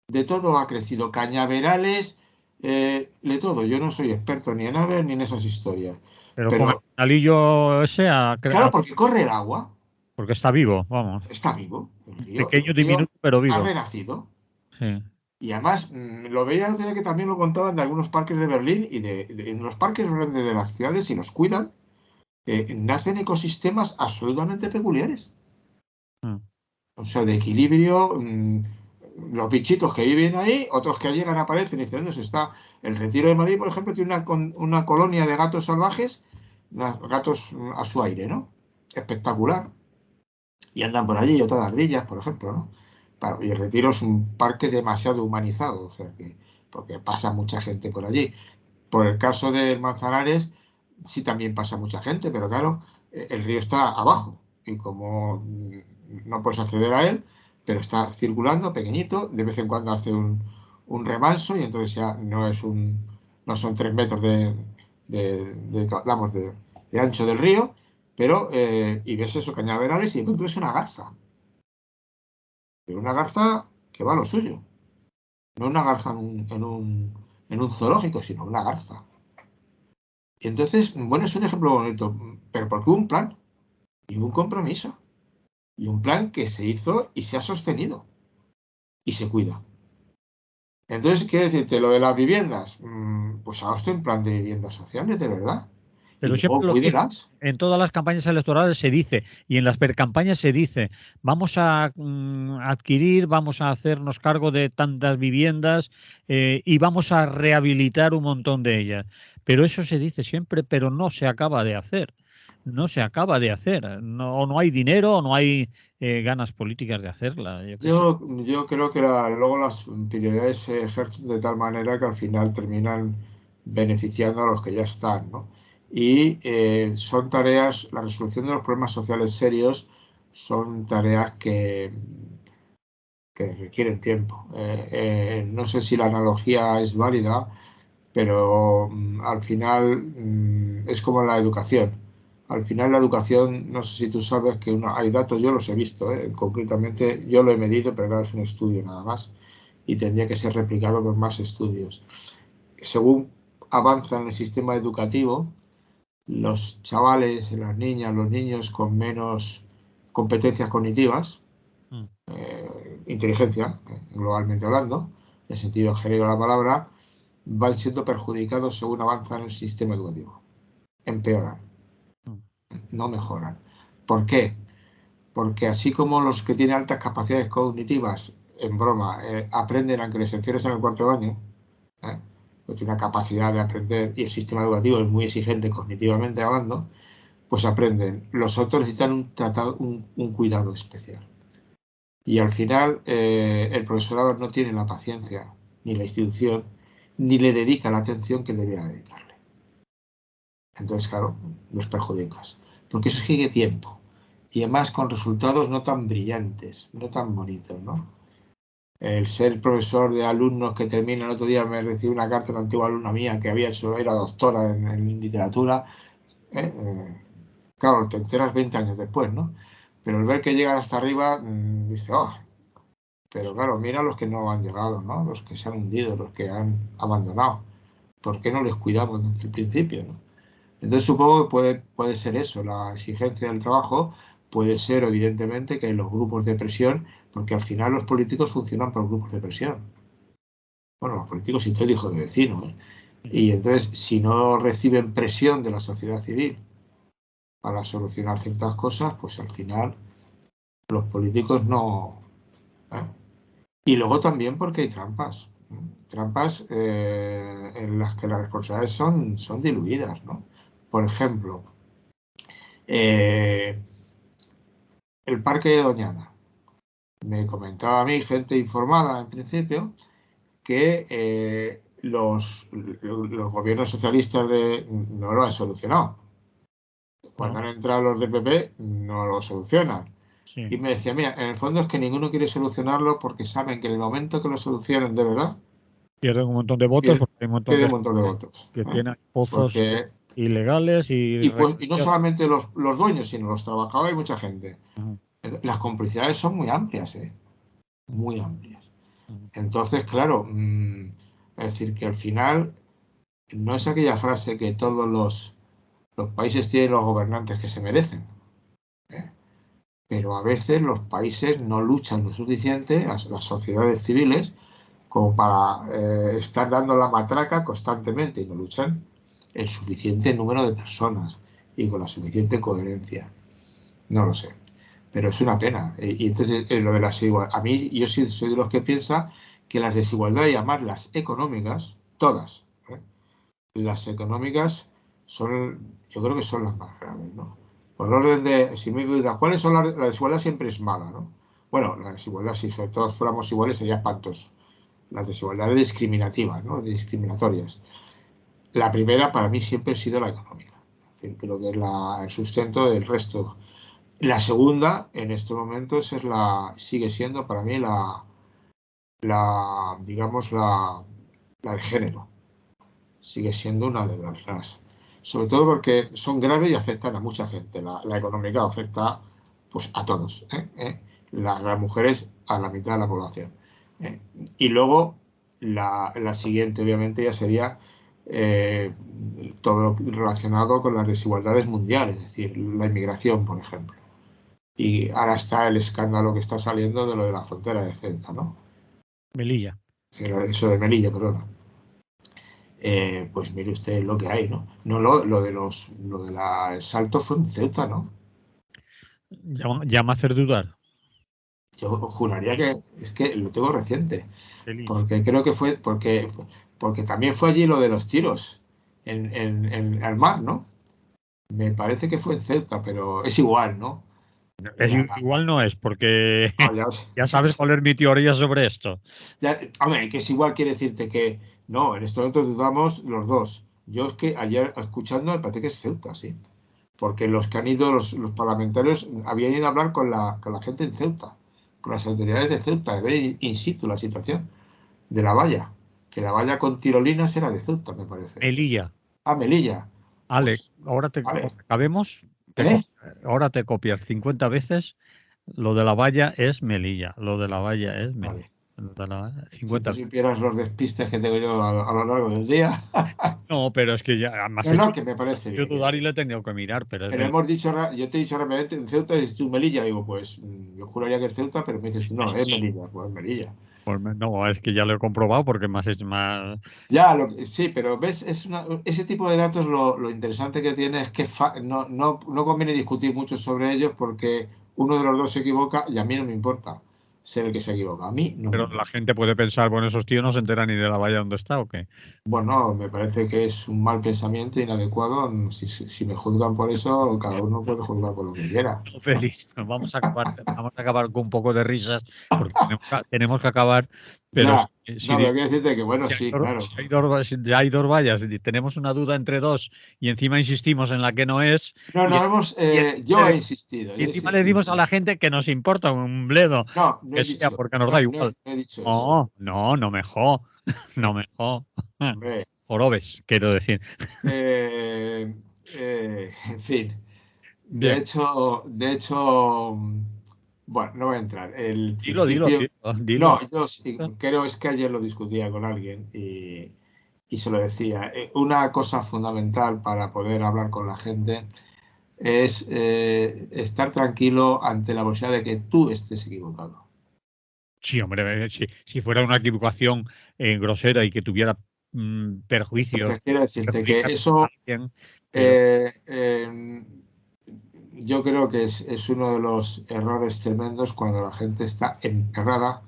De todo ha crecido. Cañaverales, de todo. Yo no soy experto ni en aves ni en esas historias. Pero con el Pero, canalillo ese, claro, porque corre el agua, porque está vivo, vamos. está vivo. Pequeño, El río diminuto, pero ha vivo. renacido. Sí. Y además, lo veía el otro día que también lo contaban de algunos parques de Berlín y en los parques grandes de las ciudades, si los cuidan, nacen ecosistemas absolutamente peculiares. Mm. O sea, de equilibrio, los bichitos que viven ahí, otros que llegan aparecen y dicen, ¿dónde está? El Retiro de Madrid, por ejemplo, tiene una colonia de gatos salvajes, gatos a su aire, ¿no? Espectacular. y andan por allí, otras ardillas, por ejemplo, ¿no? Y el Retiro es un parque demasiado humanizado, o sea que, porque pasa mucha gente por allí. Por el caso del Manzanares, sí también pasa mucha gente, pero claro, el río está abajo y como no puedes acceder a él, pero está circulando pequeñito, de vez en cuando hace un remanso y entonces ya no son 3 metros vamos, de ancho del río, pero y ves esos cañaverales y de pronto ves una garza. Pero una garza que va a lo suyo. No una garza en un zoológico, sino una garza. Y entonces, bueno, es un ejemplo bonito, pero porque hubo un plan y hubo un compromiso. Y un plan que se hizo y se ha sostenido. Y se cuida. Entonces, quiero decirte, lo de las viviendas, pues haga usted un plan de viviendas sociales, de verdad. Y Pero luego siempre lo mismo. cuídelas. En todas las campañas electorales se dice, y en las precampañas se dice, vamos a adquirir, vamos a hacernos cargo de tantas viviendas y vamos a rehabilitar un montón de ellas. Pero eso se dice siempre, pero no se acaba de hacer. No se acaba de hacer. No, o no hay dinero o no hay ganas políticas de hacerla. Yo qué sé. Yo creo que luego las prioridades se ejercen de tal manera que al final terminan beneficiando a los que ya están, ¿no? Y son tareas, la resolución de los problemas sociales serios son tareas que requieren tiempo. No sé si la analogía es válida, pero al final es como la educación. Al final la educación, no sé si tú sabes que hay datos, yo los he visto, concretamente yo lo he medido, pero claro, es un estudio nada más y tendría que ser replicado por más estudios. Según avanza en el sistema educativo, los chavales, las niñas, los niños con menos competencias cognitivas, Mm. inteligencia, globalmente hablando, en el sentido genérico de la palabra, van siendo perjudicados según avanzan en el sistema educativo. Empeoran, Mm. no mejoran. ¿Por qué? Porque así como los que tienen altas capacidades cognitivas, en broma, aprenden aunque les encierres en el cuarto baño, pues tiene una capacidad de aprender y el sistema educativo es muy exigente cognitivamente hablando, pues aprenden. Los otros necesitan un cuidado especial. Y al final el profesorado no tiene la paciencia, ni la institución, ni le dedica la atención que debería dedicarle. Entonces, claro, los perjudicas. Porque eso exige tiempo. Y además con resultados no tan brillantes, no tan bonitos, ¿no? El ser profesor de alumnos que termina el otro día, me recibió una carta de una antigua alumna mía que era doctora en literatura. Claro, te enteras 20 años después, ¿no? Pero el ver que llegan hasta arriba, dice, oh, pero claro, mira los que no han llegado, ¿no? Los que se han hundido, los que han abandonado. ¿Por qué no les cuidamos desde el principio, ¿no? Entonces supongo que puede ser eso, la exigencia del trabajo puede ser evidentemente que los grupos de presión, porque al final los políticos funcionan por grupos de presión. Bueno, los políticos y todo hijo de vecino, ¿eh? Y entonces si no reciben presión de la sociedad civil para solucionar ciertas cosas, pues al final los políticos no... ¿eh? Y luego también porque hay trampas. Trampas en las que las responsabilidades son diluidas, ¿no? Por ejemplo, eh, el parque de Doñana. Me comentaba a mí, gente informada en principio, que los gobiernos socialistas no lo han solucionado. Cuando No, han entrado los del PP, no lo solucionan. sí. Y me decía, mira, en el fondo es que ninguno quiere solucionarlo porque saben que en el momento que lo solucionen de verdad, Pierden un montón de votos pierde, porque hay un montón pierde de un montón de gente votos. que tiene pozos Porque, ilegales y y no solamente los dueños, sino los trabajadores y mucha gente. Ujú, Las complicidades son muy amplias, ¿eh? Muy amplias. ujú. Entonces, claro, es decir, que al final no es aquella frase que todos los países tienen los gobernantes que se merecen, ¿eh? Pero a veces los países no luchan lo suficiente, las sociedades civiles, como para estar dando la matraca constantemente y no luchan el suficiente número de personas y con la suficiente coherencia. No lo sé, pero es una pena. Y entonces lo de las desigualdades, a mí yo sí soy de los que piensa que las desigualdades, y además las económicas, todas, las económicas son, yo creo que son las más graves, ¿no? Por orden de, si me preguntas, ¿cuáles son la desigualdad siempre es mala, ¿no? Bueno, la desigualdad, si sobre todos fuéramos iguales, sería espantoso. Las desigualdades discriminativas, ¿no? Discriminatorias. La primera para mí siempre ha sido la económica. Es decir, creo que es el sustento del resto. La segunda, en estos momentos, sigue siendo para mí digamos, la de género. Sigue siendo una de las. Sobre todo porque son graves y afectan a mucha gente. La económica afecta pues, a todos. Las mujeres a la mitad de la población. Y luego la siguiente, obviamente, ya sería todo lo relacionado con las desigualdades mundiales, es decir, la inmigración, por ejemplo. Y ahora está el escándalo que está saliendo de lo de la frontera de Ceuta, ¿no? Melilla. Eso de Melilla, perdón. Pues mire usted lo que hay, ¿no? No, el salto fue en Ceuta, ¿no? Llama a hacer dudar. Yo juraría que es que lo tengo reciente, Feliz. porque creo que fue porque también fue allí lo de los tiros en el mar, ¿no? Me parece que fue en Ceuta, pero es igual, ¿no? La- Igual no es, porque no, ya, ya sabes cuál es mi teoría sobre esto. hombre, que es igual quiere decirte que no, en estos momentos dudamos los dos. Yo es que ayer escuchando me parece que es Ceuta, sí. Porque los que han ido, los parlamentarios, habían ido a hablar con la gente en Ceuta, con las autoridades de Ceuta, de ver in situ la situación de la valla. Que la valla con tirolinas era de Ceuta, me parece. Melilla. Ah, Melilla. Ale, Pues, ahora vale. cuando acabemos, ¿Eh? ahora te copias 50 veces. Lo de la valla es Melilla. Lo de la valla es Melilla. Vale. Lo de la valla, Si tú 50 veces. supieras los despistes que tengo yo a lo largo del día. No, pero es que ya me has No, no, hecho, que me me has parece hecho bien. dudar y le he tenido que mirar, pero es Pero Melilla. hemos dicho, yo te he dicho realmente en Ceuta y dices tú Melilla. Digo, pues yo juraría que es Ceuta, pero me dices, no, es Melilla. Pues Melilla. Pues no, es que ya lo he comprobado porque más es más. Ya, sí, pero ves, ese tipo de datos lo interesante que tiene es que no conviene discutir mucho sobre ellos porque uno de los dos se equivoca y a mí no me importa ser el que se equivoca. A mí no me Pero la importa. gente puede pensar, bueno, esos tíos no se enteran ni de la valla donde está o qué. Bueno, me parece que es un mal pensamiento inadecuado. Si me juzgan por eso, cada uno puede juzgar por lo que quiera. Feliz. Vamos a acabar con un poco de risas porque tenemos que acabar. Pero Ya, si, no, pero quiero decirte que, bueno, si hay sí, dos, claro. si hay dos vallas y tenemos una duda entre dos y encima insistimos en la que no es, No, y, no y yo he insistido, y yo he encima le insistido. dimos a la gente que nos importa un bledo, No, no que he sea, dicho, porque nos da no, no igual. no he dicho eso. No, no, no mejor. No mejor. Hombre, Jorobes, quiero decir. eh, en fin. De Bien, hecho, de hecho, bueno, no voy a entrar. El dilo, dilo, principio, dilo, dilo. no, yo sí, creo es que ayer lo discutía con alguien y se lo decía. Una cosa fundamental para poder hablar con la gente es estar tranquilo ante la posibilidad de que tú estés equivocado. Sí, hombre, si fuera una equivocación grosera y que tuviera perjuicios, Entonces, quiero decirte perjudicar que a eso, alguien, pero eh, eh, yo creo que es uno de los errores tremendos cuando la gente está emperrada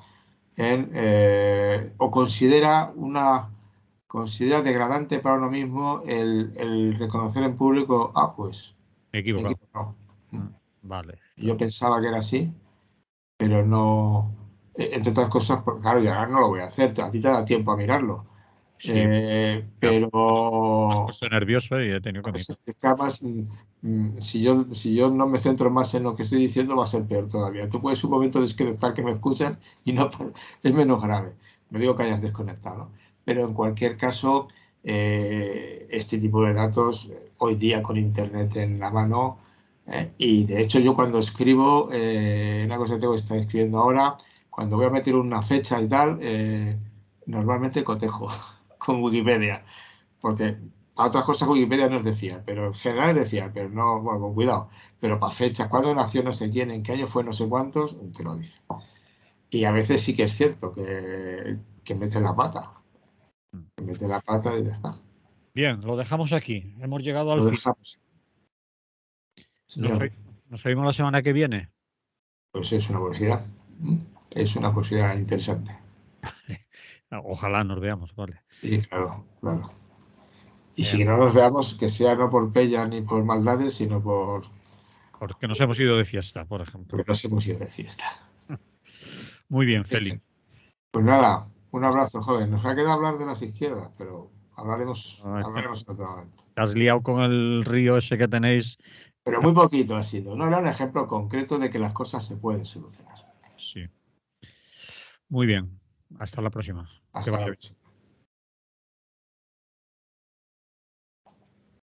o considera degradante para uno mismo el reconocer en público, pues me he me he equivocado. equivocado. Vale. Yo pensaba que era así, pero no, entre otras cosas, porque claro, ya no lo voy a hacer, a ti te da tiempo a mirarlo. Sí, ya me has Pero puesto nervioso y he tenido que pues, mirar. es que además, si yo no me centro más en lo que estoy diciendo, va a ser peor todavía. Tú puedes un momento desconectar que me escuchas y no es menos grave. No digo que hayas desconectado, ¿no? Pero en cualquier caso, este tipo de datos, hoy día con Internet en la mano, y de hecho yo cuando escribo, una cosa que tengo que estar escribiendo ahora, cuando voy a meter una fecha y tal, normalmente cotejo con Wikipedia, porque a otras cosas Wikipedia nos decía, pero en general decía, pero no, bueno, con cuidado. Pero para fechas, cuándo nació no sé quién, en qué año fue no sé cuántos, te lo dice. Y a veces sí que es cierto que mete la pata, que mete la pata y ya está. Bien, lo dejamos aquí. Hemos llegado al Lo fin. dejamos, Nos, señor. oí- nos oímos la semana que viene. Pues es una curiosidad. Es una curiosidad interesante. Ojalá nos veamos, vale. Sí, claro, claro. Y Eh, si no nos veamos, que sea no por pella ni por maldades, sino por Porque nos hemos ido de fiesta, por ejemplo. Porque nos hemos ido de fiesta. Muy bien, Félix. Pues nada, un abrazo, joven. Nos ha quedado hablar de las izquierdas, pero hablaremos en otro momento. Te has liado con el río ese que tenéis. Pero muy poquito ha sido. No era un ejemplo concreto de que las cosas se pueden solucionar. Sí. Muy bien. Hasta la próxima. Hasta la próxima.